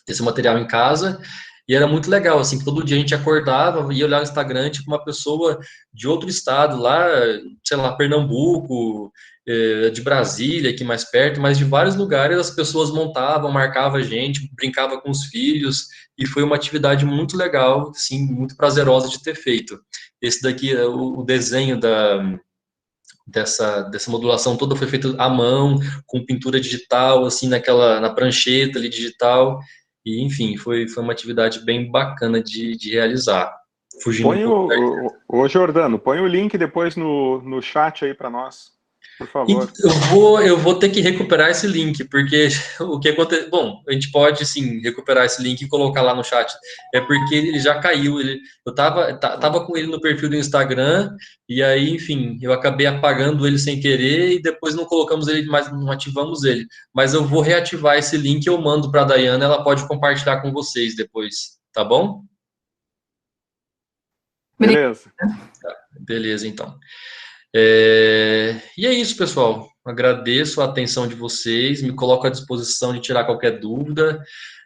esse material em casa, e era muito legal, assim, que todo dia a gente acordava, ia olhar no Instagram, tipo, uma pessoa de outro estado lá, sei lá, Pernambuco, de Brasília, aqui mais perto, mas de vários lugares as pessoas montavam, marcavam a gente, brincava com os filhos, e foi uma atividade muito legal, assim, muito prazerosa de ter feito. Esse daqui, o desenho dessa modulação toda foi feito à mão, com pintura digital, assim, na prancheta ali digital, e, enfim, foi uma atividade bem bacana de realizar. Fugindo Ô, Jordano, põe o link depois no chat aí para nós. por favor. Eu vou ter que recuperar esse link, porque o que aconteceu... Bom, a gente pode, sim, recuperar esse link e colocar lá no chat. É porque ele já caiu. Eu tava com ele no perfil do Instagram, e aí, enfim, eu acabei apagando ele sem querer, e depois não colocamos ele mais, não ativamos ele. Mas eu vou reativar esse link e eu mando para a Dayana, ela pode compartilhar com vocês depois, tá bom? Beleza. Beleza, então. E é isso, pessoal. Agradeço a atenção de vocês, me coloco à disposição de tirar qualquer dúvida.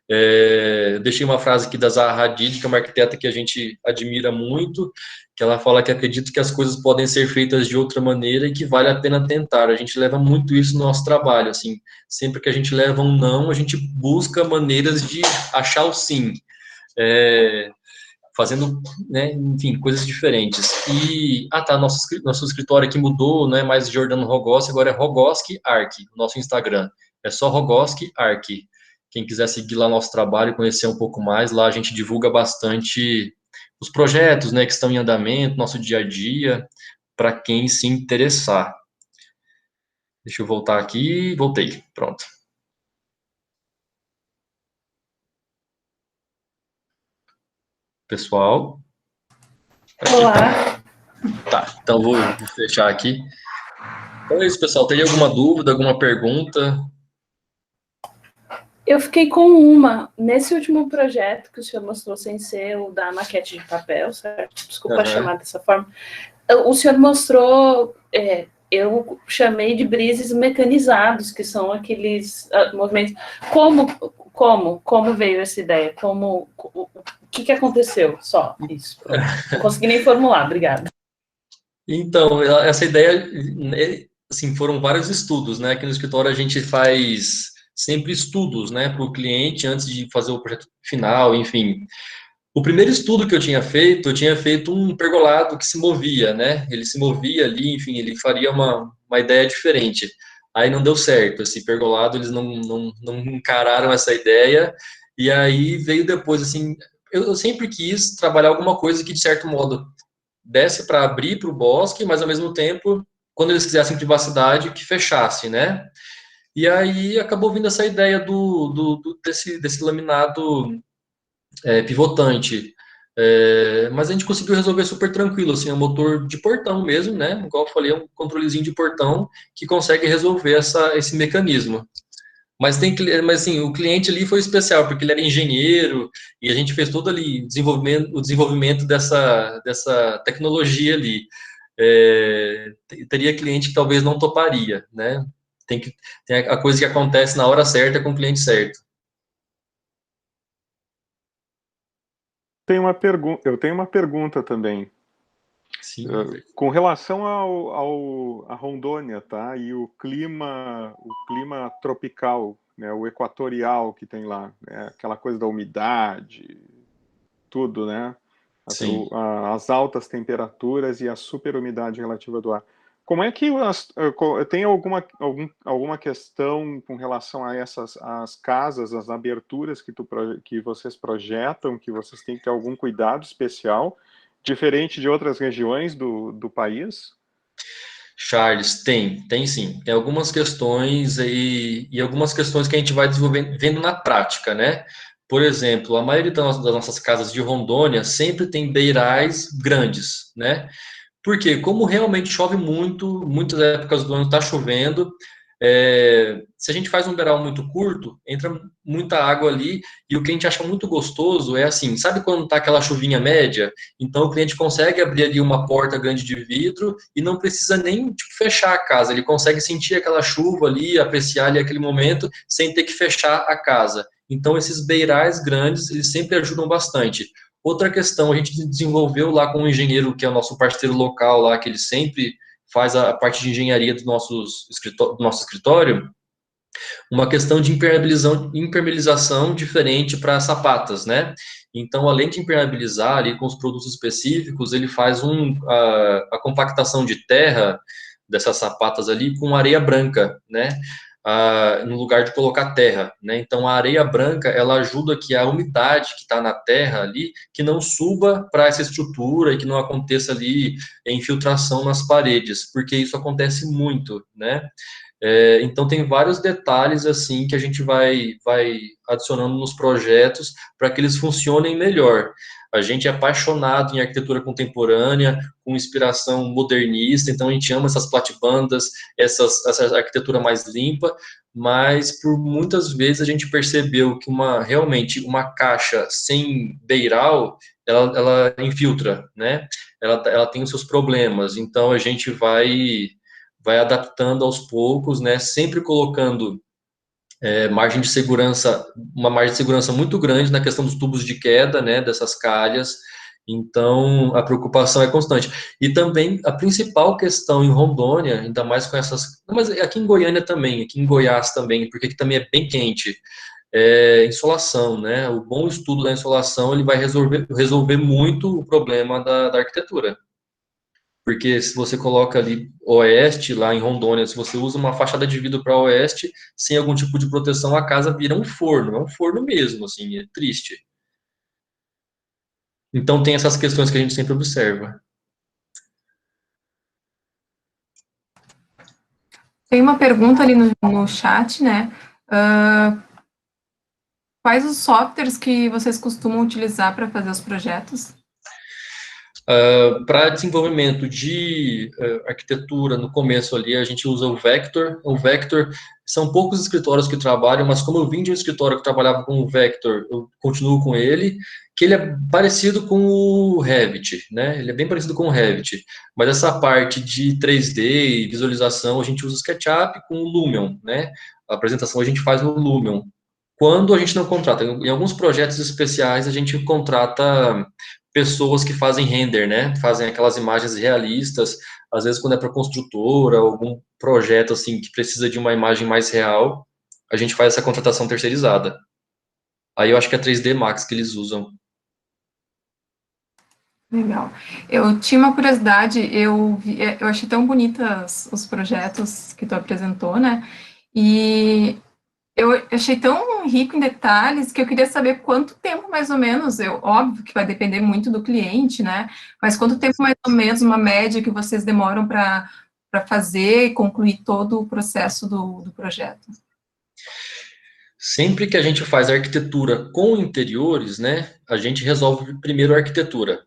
Eu deixei uma frase aqui da Zaha Hadid, que é uma arquiteta que a gente admira muito, que ela fala que acredita que as coisas podem ser feitas de outra maneira e que vale a pena tentar. A gente leva muito isso no nosso trabalho, assim, sempre que a gente leva um não, a gente busca maneiras de achar o sim. Fazendo, né, enfim, coisas diferentes. E, tá, nosso escritório aqui mudou, não é mais Giordano Rogoski, agora é Rogoski Arc, o nosso Instagram. É só Rogoski Arc. Quem quiser seguir lá nosso trabalho, conhecer um pouco mais, lá a gente divulga bastante os projetos, né, que estão em andamento, nosso dia a dia, para quem se interessar. Deixa eu voltar aqui, voltei, pronto. Pessoal. Olá. Tá, então vou fechar aqui. Então é isso, pessoal. Tem alguma dúvida, alguma pergunta? Eu fiquei com uma. Nesse último projeto que o senhor mostrou sem ser o da maquete de papel, certo? Desculpa chamar dessa forma. O senhor mostrou, eu chamei de brises mecanizados, que são aqueles movimentos. Como veio essa ideia? O que aconteceu? Só isso. Pronto. Não consegui nem formular, obrigada. Então, essa ideia, assim, foram vários estudos, né? Aqui no escritório a gente faz sempre estudos, né, para o cliente antes de fazer o projeto final, enfim. O primeiro estudo que eu tinha feito um pergolado que se movia, né? Ele se movia ali, enfim, ele faria uma ideia diferente. Aí não deu certo, esse pergolado, eles não encararam essa ideia, e aí veio depois, assim, eu sempre quis trabalhar alguma coisa que, de certo modo, desse para abrir para o bosque, mas, ao mesmo tempo, quando eles quisessem privacidade, que fechasse, né? E aí acabou vindo essa ideia desse laminado pivotante. Mas a gente conseguiu resolver super tranquilo, assim, é um motor de portão mesmo, né? Igual eu falei, é um controlezinho de portão que consegue resolver esse mecanismo. Mas assim, o cliente ali foi especial, porque ele era engenheiro e a gente fez todo ali o desenvolvimento dessa tecnologia ali. Teria cliente que talvez não toparia, né? Tem a coisa que acontece na hora certa com o cliente certo. Eu tenho uma pergunta também. Sim. Com relação a Rondônia, tá? E o clima tropical, né? O equatorial que tem lá, né? Aquela coisa da umidade, tudo, né? As altas temperaturas e a superumidade relativa do ar. Como é que tem alguma questão com relação a as casas, as aberturas que vocês projetam, que vocês têm que ter algum cuidado especial, diferente de outras regiões do país? Charles, tem sim. Tem algumas questões e algumas questões que a gente vai desenvolvendo na prática, né? Por exemplo, a maioria das nossas casas de Rondônia sempre tem beirais grandes, né? Porque como realmente chove muito, muitas épocas do ano está chovendo, se a gente faz um beiral muito curto, entra muita água ali, e o que a gente acha muito gostoso é assim, sabe quando está aquela chuvinha média? Então o cliente consegue abrir ali uma porta grande de vidro e não precisa nem fechar a casa, ele consegue sentir aquela chuva ali, apreciar ali aquele momento, sem ter que fechar a casa. Então esses beirais grandes, eles sempre ajudam bastante. Outra questão, a gente desenvolveu lá com um engenheiro que é o nosso parceiro local lá, que ele sempre faz a parte de engenharia do nosso escritório, uma questão de impermeabilização diferente para sapatas, né? Então, além de impermeabilizar ali com os produtos específicos, ele faz a compactação de terra dessas sapatas ali com areia branca, né? no lugar de colocar terra, né? Então, a areia branca, ela ajuda que a umidade que está na terra ali, que não suba para essa estrutura e que não aconteça ali infiltração nas paredes, porque isso acontece muito, né? Então, tem vários detalhes, assim, que a gente vai adicionando nos projetos para que eles funcionem melhor. A gente é apaixonado em arquitetura contemporânea, com inspiração modernista, então a gente ama essas platibandas, essa arquitetura mais limpa, mas por muitas vezes a gente percebeu que realmente uma caixa sem beiral, ela infiltra, né? Ela tem os seus problemas, então a gente vai adaptando aos poucos, né? Sempre colocando margem de segurança, uma margem de segurança muito grande na questão dos tubos de queda, né, dessas calhas. Então, a preocupação é constante. E também a principal questão em Rondônia, ainda mais com essas, mas aqui em Goiânia também, aqui em Goiás também, porque aqui também é bem quente, insolação, né? O bom estudo da insolação, ele vai resolver muito o problema da arquitetura. Porque se você coloca ali oeste, lá em Rondônia, se você usa uma fachada de vidro para oeste, sem algum tipo de proteção, a casa vira um forno, é um forno mesmo, assim, é triste. Então tem essas questões que a gente sempre observa. Tem uma pergunta ali no chat, né? Quais os softwares que vocês costumam utilizar para fazer os projetos? Para desenvolvimento de arquitetura, no começo ali, a gente usa o Vector. O Vector, são poucos escritórios que trabalham, mas como eu vim de um escritório que trabalhava com o Vector, eu continuo com ele, que ele é parecido com o Revit, né? Ele é bem parecido com o Revit. Mas essa parte de 3D e visualização, a gente usa o SketchUp com o Lumion, né? A apresentação a gente faz no Lumion. Quando a gente não contrata, em alguns projetos especiais, a gente contrata pessoas que fazem render, né? Fazem aquelas imagens realistas, às vezes quando é para construtora, algum projeto assim que precisa de uma imagem mais real, a gente faz essa contratação terceirizada. Aí eu acho que é 3D Max que eles usam. Legal. Eu tinha uma curiosidade, eu achei tão bonitas os projetos que tu apresentou, né? E eu achei tão rico em detalhes que eu queria saber quanto tempo, mais ou menos, óbvio que vai depender muito do cliente, né? Mas quanto tempo, mais ou menos, uma média que vocês demoram para fazer e concluir todo o processo do projeto? Sempre que a gente faz arquitetura com interiores, né, a gente resolve primeiro a arquitetura.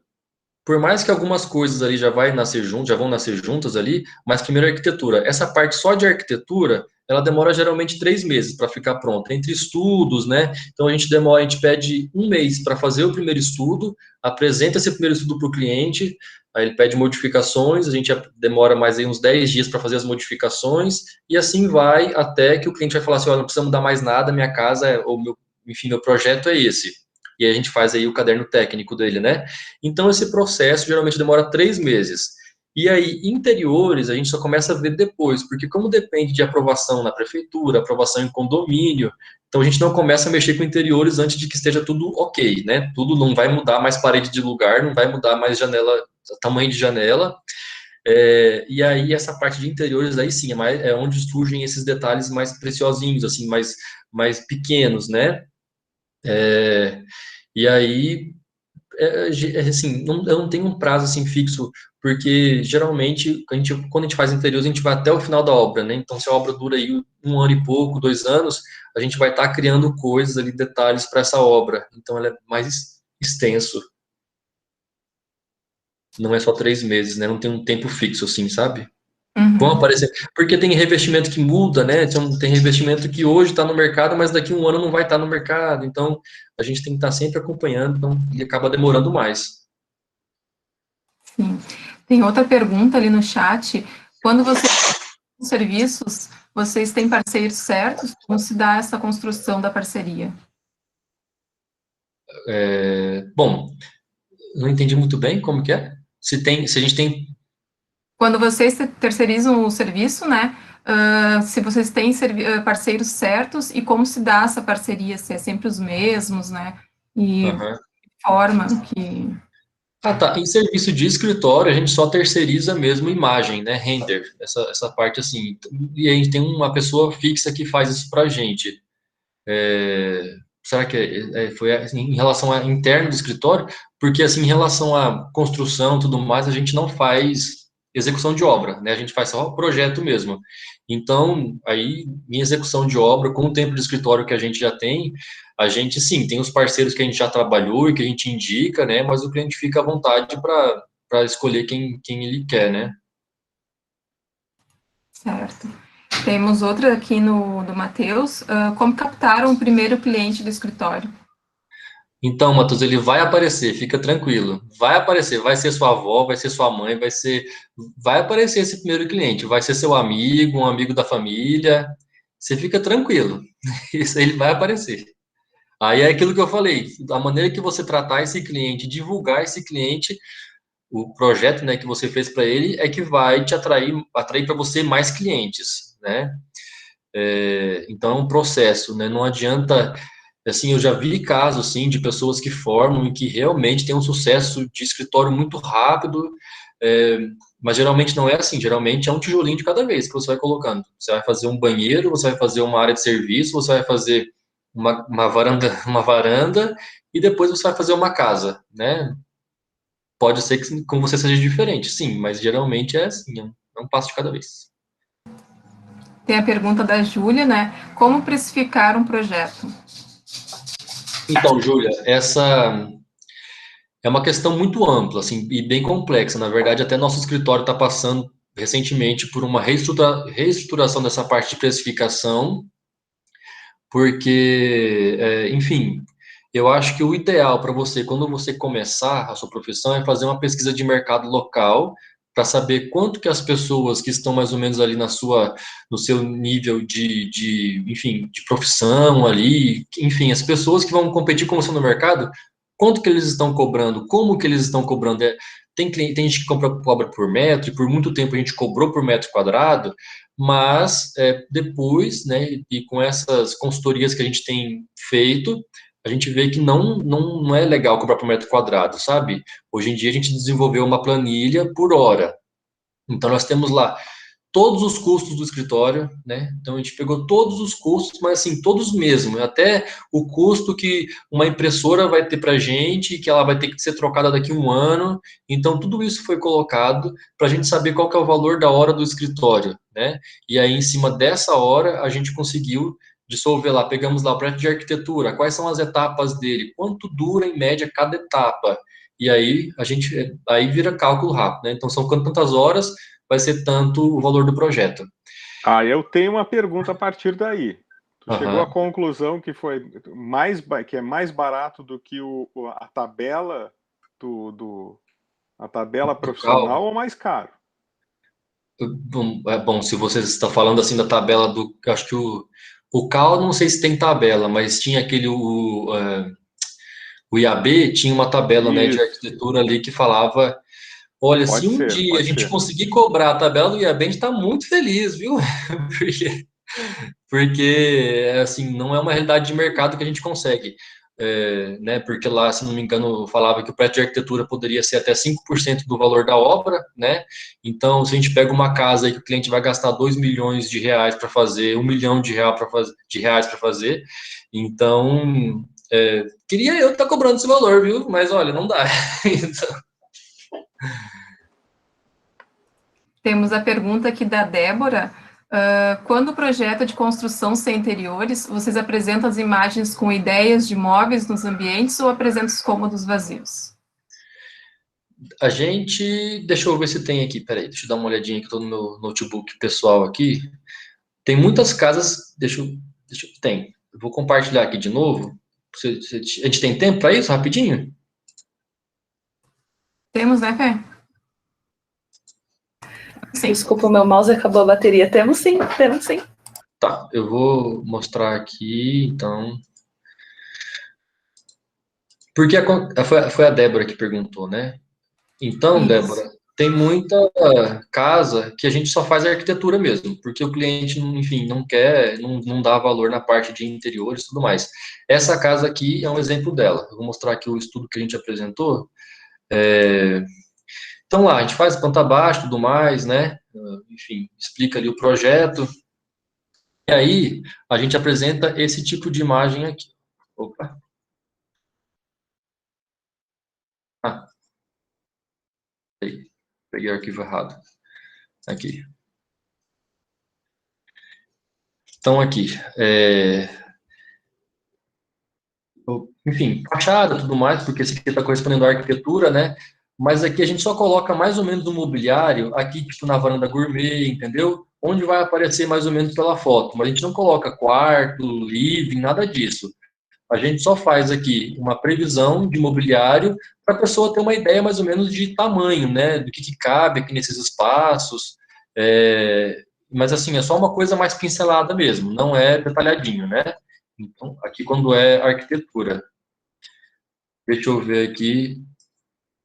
Por mais que algumas coisas ali já vão nascer juntas ali, mas primeiro a arquitetura. Essa parte só de arquitetura, ela demora geralmente 3 meses para ficar pronta, entre estudos, né? Então a gente pede 1 mês para fazer o primeiro estudo, apresenta esse primeiro estudo para o cliente, aí ele pede modificações, a gente demora mais aí uns 10 dias para fazer as modificações, e assim vai até que o cliente vai falar assim, olha, não precisa mudar mais nada, minha casa, meu projeto é esse. E aí a gente faz aí o caderno técnico dele, né? Então, esse processo geralmente demora 3 meses. E aí, interiores, a gente só começa a ver depois, porque como depende de aprovação na prefeitura, aprovação em condomínio, então a gente não começa a mexer com interiores antes de que esteja tudo ok, né? Tudo não vai mudar mais parede de lugar, não vai mudar mais janela, tamanho de janela. E aí, essa parte de interiores, aí sim, é onde surgem esses detalhes mais preciosinhos, assim, mais pequenos, né? E aí, assim, eu não tenho um prazo assim fixo, porque geralmente quando a gente faz interiores, a gente vai até o final da obra, né? Então, se a obra dura aí 1 ano e pouco, 2 anos, a gente vai estar criando coisas ali, detalhes para essa obra. Então, ela é mais extenso. Não é só 3 meses, né? Não tem um tempo fixo, assim, sabe? Vão aparecer. Porque tem revestimento que muda, né? Então, tem revestimento que hoje está no mercado, mas daqui a 1 ano não vai estar no mercado. Então, a gente tem que estar sempre acompanhando, então, e acaba demorando mais. Sim. Tem outra pergunta ali no chat. Quando vocês fazem serviços, vocês têm parceiros certos? Como se dá essa construção da parceria? Bom, não entendi muito bem como que é. Se a gente tem. Quando vocês terceirizam o serviço, né? Se vocês têm parceiros certos e como se dá essa parceria, se é sempre os mesmos, né? E Uhum. forma que... Ah, tá. Em serviço de escritório, a gente só terceiriza mesmo imagem, né? Render, essa parte assim. E a gente tem uma pessoa fixa que faz isso pra gente. Será que foi assim, em relação a interno do escritório? Porque, assim, em relação à construção e tudo mais, a gente não faz execução de obra, né? A gente faz só projeto mesmo. Então, aí, em execução de obra, com o tempo de escritório que a gente já tem, a gente, sim, tem os parceiros que a gente já trabalhou e que a gente indica, né? Mas o cliente fica à vontade para escolher quem ele quer, né? Certo. Temos outra aqui do Matheus. Como captaram o primeiro cliente do escritório? Então, Matheus, ele vai aparecer, fica tranquilo. Vai aparecer, vai ser sua avó, vai ser sua mãe, vai aparecer esse primeiro cliente, vai ser seu amigo, um amigo da família. Você fica tranquilo. Isso aí ele vai aparecer. Aí é aquilo que eu falei, a maneira que você tratar esse cliente, divulgar esse cliente, o projeto, né, que você fez para ele é que vai te atrair para você mais clientes, né? Então é um processo, né? Não adianta, assim, eu já vi casos, assim, de pessoas que formam e que realmente têm um sucesso de escritório muito rápido, é, mas geralmente não é assim, geralmente é um tijolinho de cada vez que você vai colocando. Você vai fazer um banheiro, você vai fazer uma área de serviço, você vai fazer uma varanda, uma varanda, e depois você vai fazer uma casa, né? Pode ser que com você seja diferente, sim, mas geralmente é assim, é um passo de cada vez. Tem a pergunta da Júlia, né? Como precificar um projeto? Então, Júlia, essa é uma questão muito ampla, assim, e bem complexa. Na verdade, até nosso escritório está passando recentemente por uma reestruturação dessa parte de precificação, porque, enfim, eu acho que o ideal para você, quando você começar a sua profissão, é fazer uma pesquisa de mercado local para saber quanto que as pessoas que estão mais ou menos ali no seu nível enfim, de profissão ali, enfim, as pessoas que vão competir com você no mercado, quanto que eles estão cobrando, como que eles estão cobrando. Tem gente que cobra por metro, e por muito tempo a gente cobrou por metro quadrado, mas depois, né, e com essas consultorias que a gente tem feito, a gente vê que não é legal cobrar por metro quadrado, sabe? Hoje em dia a gente desenvolveu uma planilha por hora. Então nós temos lá todos os custos do escritório, né? Então a gente pegou todos os custos, mas assim, todos mesmo, até o custo que uma impressora vai ter para a gente, que ela vai ter que ser trocada daqui a um ano. Então tudo isso foi colocado para a gente saber qual que é o valor da hora do escritório, né? E aí em cima dessa hora a gente conseguiu dissolver lá, pegamos lá o projeto de arquitetura, quais são as etapas dele, quanto dura em média cada etapa. E aí aí vira cálculo rápido, né? Então são quantas horas vai ser tanto o valor do projeto. Ah, eu tenho uma pergunta a partir daí. Tu chegou à Aham. conclusão que que é mais barato do que a tabela a tabela profissional Cal, ou mais caro? bom, se você está falando assim da tabela eu acho que o Cal, não sei se tem tabela, mas tinha o IAB tinha uma tabela, né, de Isso, arquitetura ali que falava, olha, se um dia a pode gente ser. conseguir cobrar a tabela do IAB, a gente está muito feliz, viu? Porque assim, não é uma realidade de mercado que a gente consegue. Né, porque lá, se não me engano, falava que o prédio de arquitetura poderia ser até 5% do valor da obra, né? Então, se a gente pega uma casa e que o cliente vai gastar 2 milhões de reais para fazer, 1 milhão de reais para fazer, então, queria eu estar cobrando esse valor, viu? Mas olha, não dá. Então, Temos a pergunta aqui da Débora. Quando o projeto é de construção sem interiores, vocês apresentam as imagens com ideias de móveis nos ambientes ou apresentam os cômodos vazios? deixa eu ver se tem aqui, peraí, deixa eu dar uma olhadinha que eu tô no meu notebook pessoal aqui. Tem muitas casas, tem. Eu vou compartilhar aqui de novo. A gente tem tempo para isso, rapidinho? Temos, né, Fê? Sim. Desculpa, o meu mouse acabou a bateria. Temos sim, temos sim. Tá, eu vou mostrar aqui, então. Porque foi a Débora que perguntou, né? Então, Isso. Débora, tem muita casa que a gente só faz arquitetura mesmo, porque o cliente, enfim, não quer, não dá valor na parte de interiores e tudo mais. Essa casa aqui é um exemplo dela. Eu vou mostrar aqui o estudo que a gente apresentou. Então lá, a gente faz planta baixa, tudo mais, né? Enfim, explica ali o projeto. E aí, a gente apresenta esse tipo de imagem aqui. Opa. Ah, peguei o arquivo errado. Aqui. Então, aqui. Enfim, fachada, tudo mais, porque esse aqui está correspondendo à arquitetura, né? Mas aqui a gente só coloca mais ou menos o mobiliário, aqui, tipo, na varanda gourmet, entendeu? Onde vai aparecer mais ou menos pela foto. Mas a gente não coloca quarto, living, nada disso. A gente só faz aqui uma previsão de mobiliário para a pessoa ter uma ideia mais ou menos de tamanho, né? Do que cabe aqui nesses espaços. Mas, assim, é só uma coisa mais pincelada mesmo, não é detalhadinho, né? Então, aqui quando é arquitetura. Deixa eu ver aqui.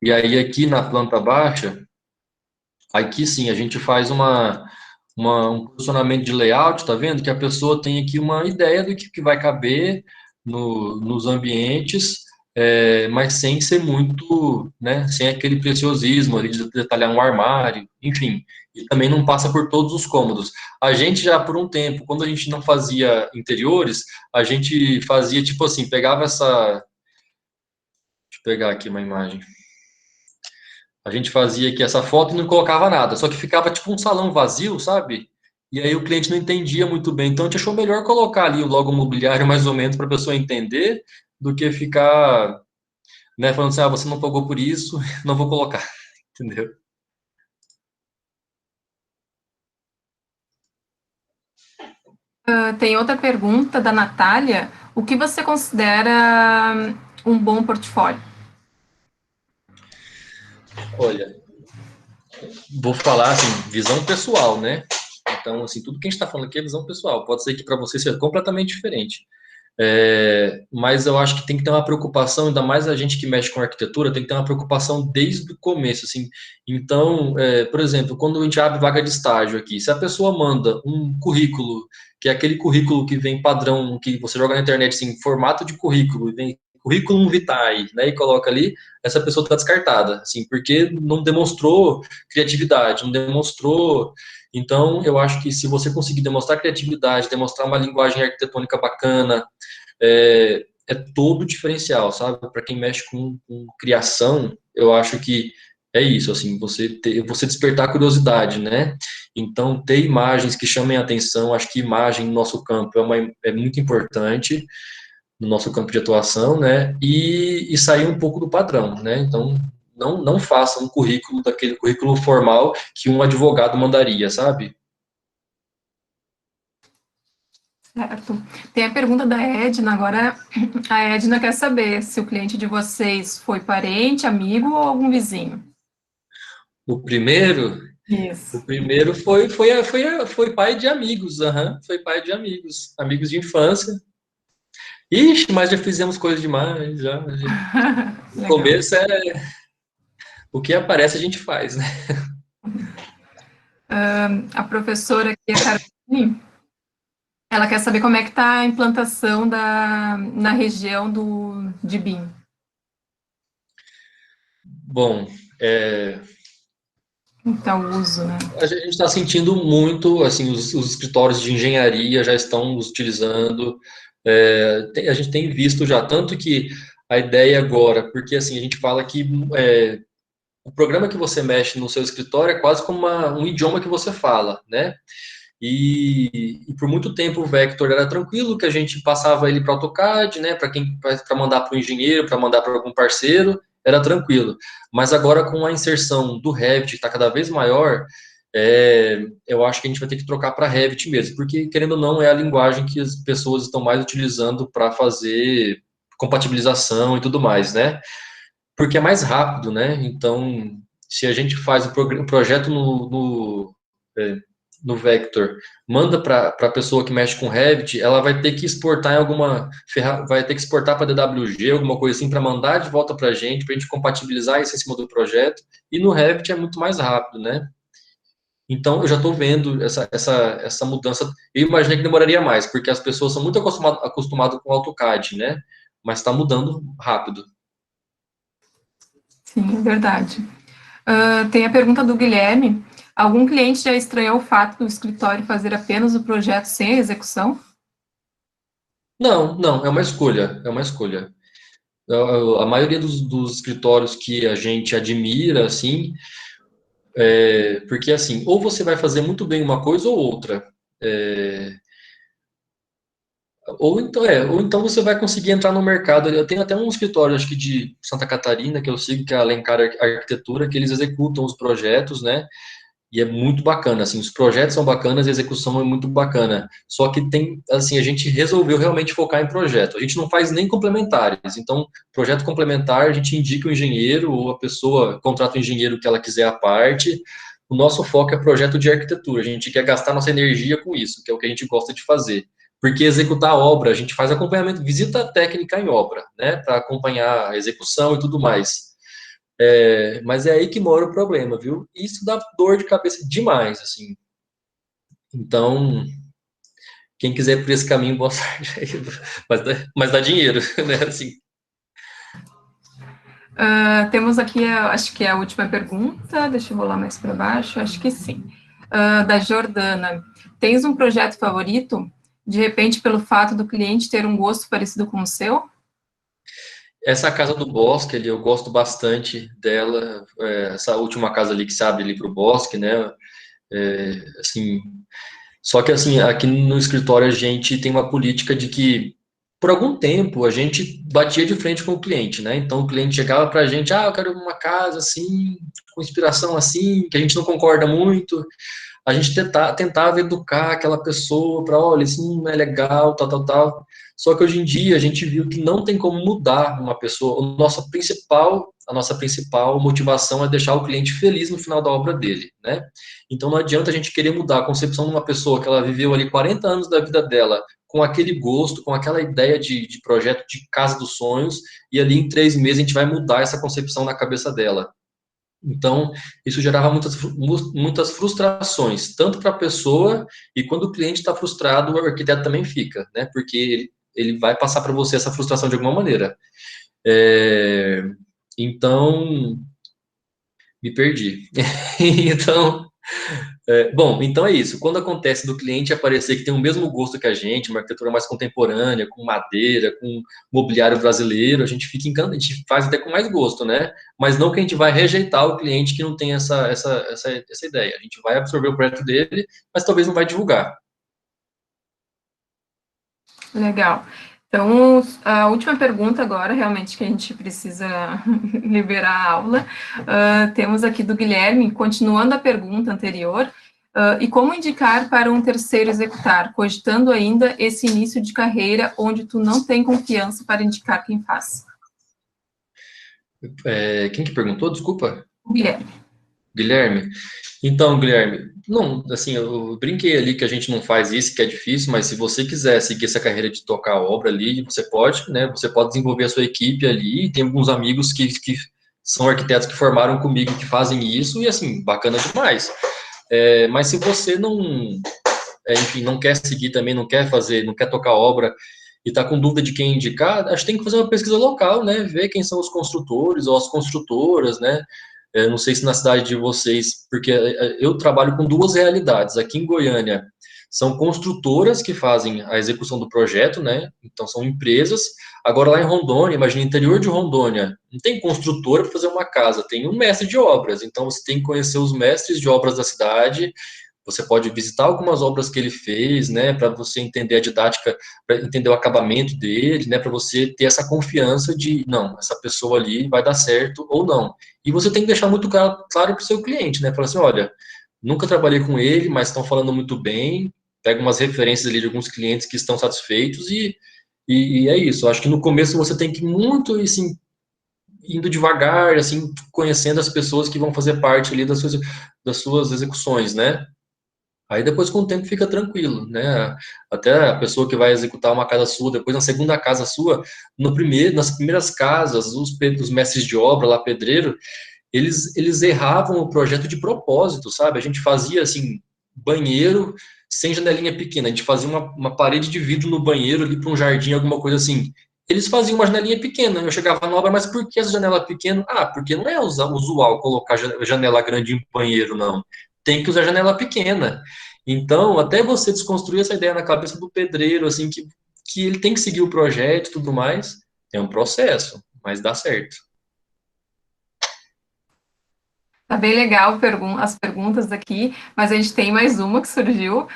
E aí, aqui na planta baixa, aqui sim, a gente faz um posicionamento de layout, tá vendo? Que a pessoa tem aqui uma ideia do que vai caber nos ambientes, mas sem ser muito, né? Sem aquele preciosismo ali de detalhar um armário, enfim. E também não passa por todos os cômodos. A gente já, por um tempo, quando a gente não fazia interiores, a gente fazia, tipo assim, pegava essa... Deixa eu pegar aqui uma imagem. A gente fazia aqui essa foto e não colocava nada, só que ficava tipo um salão vazio, sabe? E aí o cliente não entendia muito bem. Então a gente achou melhor colocar ali logo o mobiliário mais ou menos para a pessoa entender do que ficar, né, falando assim, ah, você não pagou por isso, não vou colocar, entendeu? Tem outra pergunta da Natália. O que você considera um bom portfólio? Olha, vou falar assim, visão pessoal, né? Então, assim, tudo que a gente está falando aqui é visão pessoal. Pode ser que para você seja completamente diferente. Mas eu acho que tem que ter uma preocupação, ainda mais a gente que mexe com arquitetura, tem que ter uma preocupação desde o começo, assim. Então, por exemplo, quando a gente abre vaga de estágio aqui, se a pessoa manda um currículo, que é aquele currículo que vem padrão, que você joga na internet, assim, formato de currículo, e vem currículo vitae, né, e coloca ali, essa pessoa está descartada, assim, porque não demonstrou criatividade, não demonstrou. Então, eu acho que se você conseguir demonstrar criatividade, demonstrar uma linguagem arquitetônica bacana, é todo diferencial, sabe? Para quem mexe com criação, eu acho que é isso, assim, você despertar a curiosidade, né? Então, ter imagens que chamem a atenção, acho que imagem no nosso campo é muito importante, no nosso campo de atuação, né? E sair um pouco do padrão, né? Então, não faça um currículo daquele currículo formal que um advogado mandaria, sabe? Certo. Tem a pergunta da Edna agora. A Edna quer saber se o cliente de vocês foi parente, amigo ou algum vizinho. O primeiro, Isso. o primeiro foi pai de amigos, foi pai de amigos, amigos de infância. Ixi, mas já fizemos coisa demais, já. No Legal. começo o que aparece a gente faz, né? A professora aqui, a Caroline, ela quer saber como é que está a implantação na região de BIM. Bom, Então, o uso, né? a gente está sentindo muito, assim, os escritórios de engenharia já estão utilizando, a gente tem visto já, tanto que a ideia agora, porque assim, a gente fala que o programa que você mexe no seu escritório é quase como um idioma que você fala, né? E por muito tempo o Vector era tranquilo, que a gente passava ele para AutoCAD, né? Para mandar para o engenheiro, para mandar para algum parceiro, era tranquilo. Mas agora com a inserção do Revit, que está cada vez maior, eu acho que a gente vai ter que trocar para Revit mesmo, porque querendo ou não é a linguagem que as pessoas estão mais utilizando para fazer compatibilização e tudo mais, né? Porque é mais rápido, né? Então, se a gente faz o projeto no Vector, manda para a pessoa que mexe com Revit, ela vai ter que exportar em vai ter que exportar para DWG, alguma coisa assim, para mandar de volta para a gente compatibilizar isso em cima do projeto, e no Revit é muito mais rápido, né? Então, eu já estou vendo essa mudança. Eu imaginei que demoraria mais, porque as pessoas são muito acostumadas com o AutoCAD, né? Mas está mudando rápido. Sim, é verdade. Tem a pergunta do Guilherme. Algum cliente já estranhou o fato do escritório fazer apenas o projeto sem a execução? Não, não, é uma escolha, é uma escolha. A maioria dos escritórios que a gente admira, assim, porque assim, ou você vai fazer muito bem uma coisa ou outra. É, ou então você vai conseguir entrar no mercado. Eu tenho até um escritório, acho que de Santa Catarina, que eu sigo, que é a Alencar Arquitetura, que eles executam os projetos, né? E é muito bacana, assim, os projetos são bacanas, a execução é muito bacana. Só que tem, assim, a gente resolveu realmente focar em projeto. A gente não faz nem complementares. Então, projeto complementar, a gente indica o engenheiro ou a pessoa contrata o engenheiro que ela quiser à parte. O nosso foco é projeto de arquitetura. A gente quer gastar nossa energia com isso, que é o que a gente gosta de fazer. Porque executar a obra, a gente faz acompanhamento, visita técnica em obra, né, para acompanhar a execução e tudo mais. Mas é aí que mora o problema, viu? Isso dá dor de cabeça demais, assim. Então, quem quiser ir por esse caminho, boa sorte. Mas dá dinheiro, né? Assim. Temos aqui, acho que é a última pergunta, deixa eu rolar mais para baixo, acho que sim. Da Jordana. Tens um projeto favorito? De repente, pelo fato do cliente ter um gosto parecido com o seu? Essa casa do Bosque ali, eu gosto bastante dela. Essa última casa ali que se abre ali para o Bosque, né? Assim, só que assim, aqui no escritório a gente tem uma política de que por algum tempo a gente batia de frente com o cliente, né? Então o cliente chegava para a gente, eu quero uma casa assim, com inspiração assim, que a gente não concorda muito. A gente tentava educar aquela pessoa para, olha, isso não é legal, tal, tal, tal. Só que hoje em dia a gente viu que não tem como mudar uma pessoa. A nossa principal motivação é deixar o cliente feliz no final da obra dele, né? Então não adianta a gente querer mudar a concepção de uma pessoa que ela viveu ali 40 anos da vida dela com aquele gosto, com aquela ideia de projeto de casa dos sonhos, e ali em 3 meses a gente vai mudar essa concepção na cabeça dela. Então, isso gerava muitas frustrações, tanto para a pessoa, e quando o cliente está frustrado, o arquiteto também fica, né? Porque ele vai passar para você essa frustração de alguma maneira. É, então, me perdi. Então, bom, então é isso. Quando acontece do cliente aparecer que tem o mesmo gosto que a gente, uma arquitetura mais contemporânea, com madeira, com mobiliário brasileiro, a gente fica encantado, a gente faz até com mais gosto, né? Mas não que a gente vai rejeitar o cliente que não tem essa ideia. A gente vai absorver o projeto dele, mas talvez não vai divulgar. Legal. Então, a última pergunta agora, realmente, que a gente precisa liberar a aula, temos aqui do Guilherme, continuando a pergunta anterior, e como indicar para um terceiro executar, cogitando ainda esse início de carreira onde tu não tem confiança para indicar quem faz? Quem que perguntou? Desculpa. Guilherme. Guilherme. Então, Guilherme, não, assim, eu brinquei ali que a gente não faz isso, que é difícil, mas se você quiser seguir essa carreira de tocar a obra ali, você pode, né? Você pode desenvolver a sua equipe ali. Tem alguns amigos que são arquitetos que formaram comigo que fazem isso, e assim, bacana demais. Mas se você não, enfim, não quer seguir também, não quer fazer, não quer tocar a obra e está com dúvida de quem indicar, acho que tem que fazer uma pesquisa local, né? Ver quem são os construtores ou as construtoras, né? Não sei se na cidade de vocês, porque eu trabalho com duas realidades. Aqui em Goiânia, são construtoras que fazem a execução do projeto, né? Então, são empresas. Agora, lá em Rondônia, imagina, interior de Rondônia, não tem construtora para fazer uma casa, tem um mestre de obras. Então, você tem que conhecer os mestres de obras da cidade. Você pode visitar algumas obras que ele fez, né, para você entender a didática, para entender o acabamento dele, né, para você ter essa confiança de, não, essa pessoa ali vai dar certo ou não. E você tem que deixar muito claro para o seu cliente, né, falar assim, olha, nunca trabalhei com ele, mas estão falando muito bem, pega umas referências ali de alguns clientes que estão satisfeitos e é isso. Eu acho que no começo você tem que ir muito, assim, indo devagar, assim, conhecendo as pessoas que vão fazer parte ali das suas execuções, né? Aí depois com o tempo fica tranquilo, né? Até a pessoa que vai executar uma casa sua, depois na segunda casa sua, nas primeiras casas, os mestres de obra lá, pedreiro, eles erravam o projeto de propósito, sabe? A gente fazia assim, banheiro sem janelinha pequena, a gente fazia uma parede de vidro no banheiro ali para um jardim, alguma coisa assim. eles faziam uma janelinha pequena. Eu chegava na obra, mas por que essa janela pequena? Ah, porque não é usual colocar janela grande em banheiro, não. Tem que usar janela pequena. Então, até você desconstruir essa ideia na cabeça do pedreiro, assim, que ele tem que seguir o projeto e tudo mais, é um processo, mas dá certo. Tá bem legal as perguntas aqui, mas a gente tem mais uma que surgiu,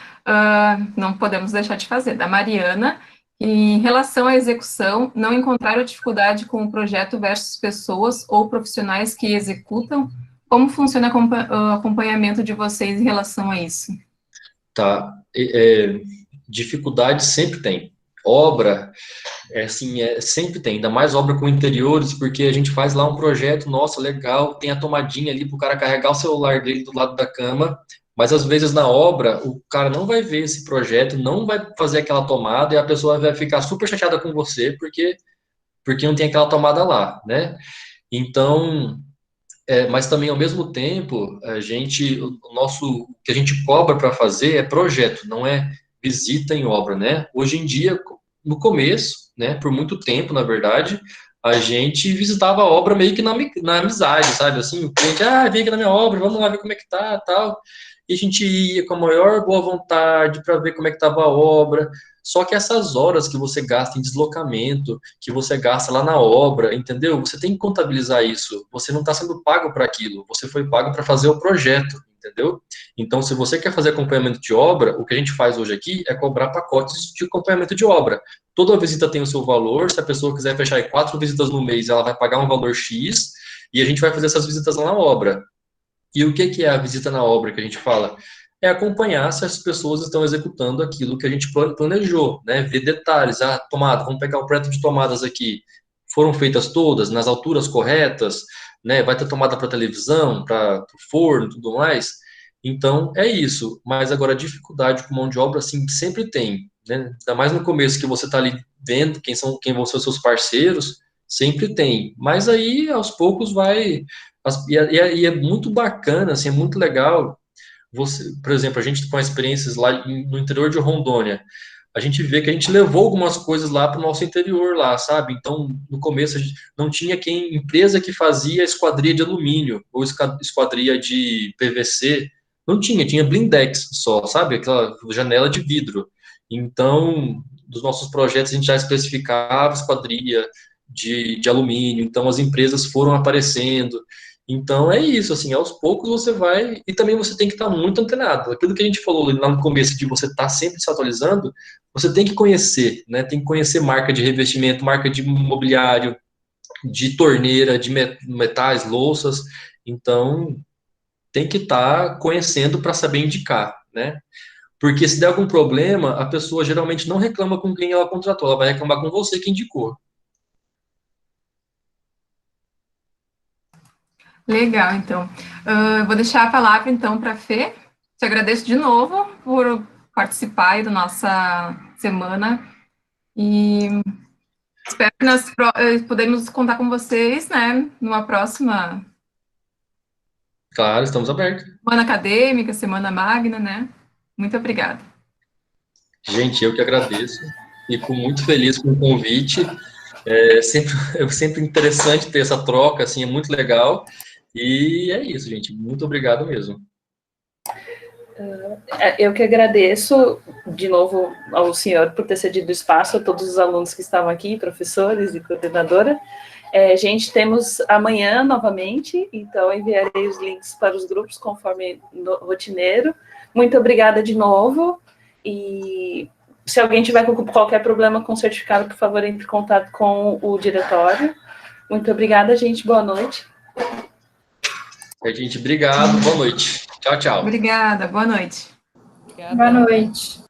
não podemos deixar de fazer, da Mariana. Em relação à execução, não encontraram dificuldade com o projeto versus pessoas ou profissionais que executam? Como funciona o acompanhamento de vocês em relação a isso? Tá. Dificuldade sempre tem. Obra, sempre tem, ainda mais obra com interiores, porque a gente faz lá um projeto, nossa, legal, tem a tomadinha ali para o cara carregar o celular dele do lado da cama, mas às vezes na obra o cara não vai ver esse projeto, não vai fazer aquela tomada e a pessoa vai ficar super chateada com você porque não tem aquela tomada lá, né? Então, mas também ao mesmo tempo, o que a gente cobra para fazer é projeto, não é visita em obra, né? Hoje em dia, no começo, né, por muito tempo, na verdade, a gente visitava a obra meio que na amizade, sabe? Assim, o cliente, vem aqui na minha obra, vamos lá ver como é que tá, tal. E a gente ia com a maior boa vontade para ver como é que estava a obra. Só que essas horas que você gasta em deslocamento, que você gasta lá na obra, entendeu? Você tem que contabilizar isso. Você não está sendo pago para aquilo, você foi pago para fazer o projeto, entendeu? Então, se você quer fazer acompanhamento de obra, o que a gente faz hoje aqui é cobrar pacotes de acompanhamento de obra. Toda visita tem o seu valor, se a pessoa quiser fechar 4 visitas no mês, ela vai pagar um valor X, e a gente vai fazer essas visitas lá na obra. E o que é a visita na obra que a gente fala? É acompanhar se as pessoas estão executando aquilo que a gente planejou, né? Ver detalhes, tomada, vamos pegar o projeto de tomadas aqui, foram feitas todas, nas alturas corretas, né? Vai ter tomada para televisão, para o forno e tudo mais. Então, é isso. Mas agora, dificuldade com mão de obra, assim, sempre tem, né? Ainda mais no começo que você está ali vendo quem vão ser os seus parceiros, sempre tem. Mas aí, aos poucos, vai... E é muito bacana, assim, é muito legal. Você, por exemplo, a gente com experiências lá no interior de Rondônia, a gente vê que a gente levou algumas coisas lá para o nosso interior lá, sabe? Então, no começo, a gente não tinha empresa que fazia esquadria de alumínio ou esquadria de PVC, não tinha blindex só, sabe? Aquela janela de vidro. Então, dos nossos projetos, a gente já especificava esquadria de alumínio, então as empresas foram aparecendo. Então é isso, assim, aos poucos você vai, e também você tem que estar muito antenado. Aquilo que a gente falou lá no começo, de você estar sempre se atualizando, você tem que conhecer, né? Tem que conhecer marca de revestimento, marca de mobiliário, de torneira, de metais, louças. Então tem que estar conhecendo para saber indicar, né? Porque se der algum problema, a pessoa geralmente não reclama com quem ela contratou, ela vai reclamar com você que indicou. Legal, então. Eu vou deixar a palavra, então, para a Fê. Te agradeço de novo por participar aí da nossa semana e espero que nós podemos contar com vocês, né, numa próxima Claro, estamos abertos. semana acadêmica, semana magna, né? Muito obrigada. Gente, eu que agradeço. Fico muito feliz com o convite. É sempre interessante ter essa troca, assim, é muito legal. E é isso, gente. Muito obrigado mesmo. Eu que agradeço, de novo, ao senhor por ter cedido espaço, a todos os alunos que estavam aqui, professores e coordenadora. Gente, temos amanhã novamente, então enviarei os links para os grupos conforme rotineiro. Muito obrigada de novo, e se alguém tiver qualquer problema com o certificado, por favor, entre em contato com o diretório. Muito obrigada, gente, boa noite. Gente, obrigado, boa noite. Tchau, tchau. Obrigada, boa noite. Obrigada. Boa noite.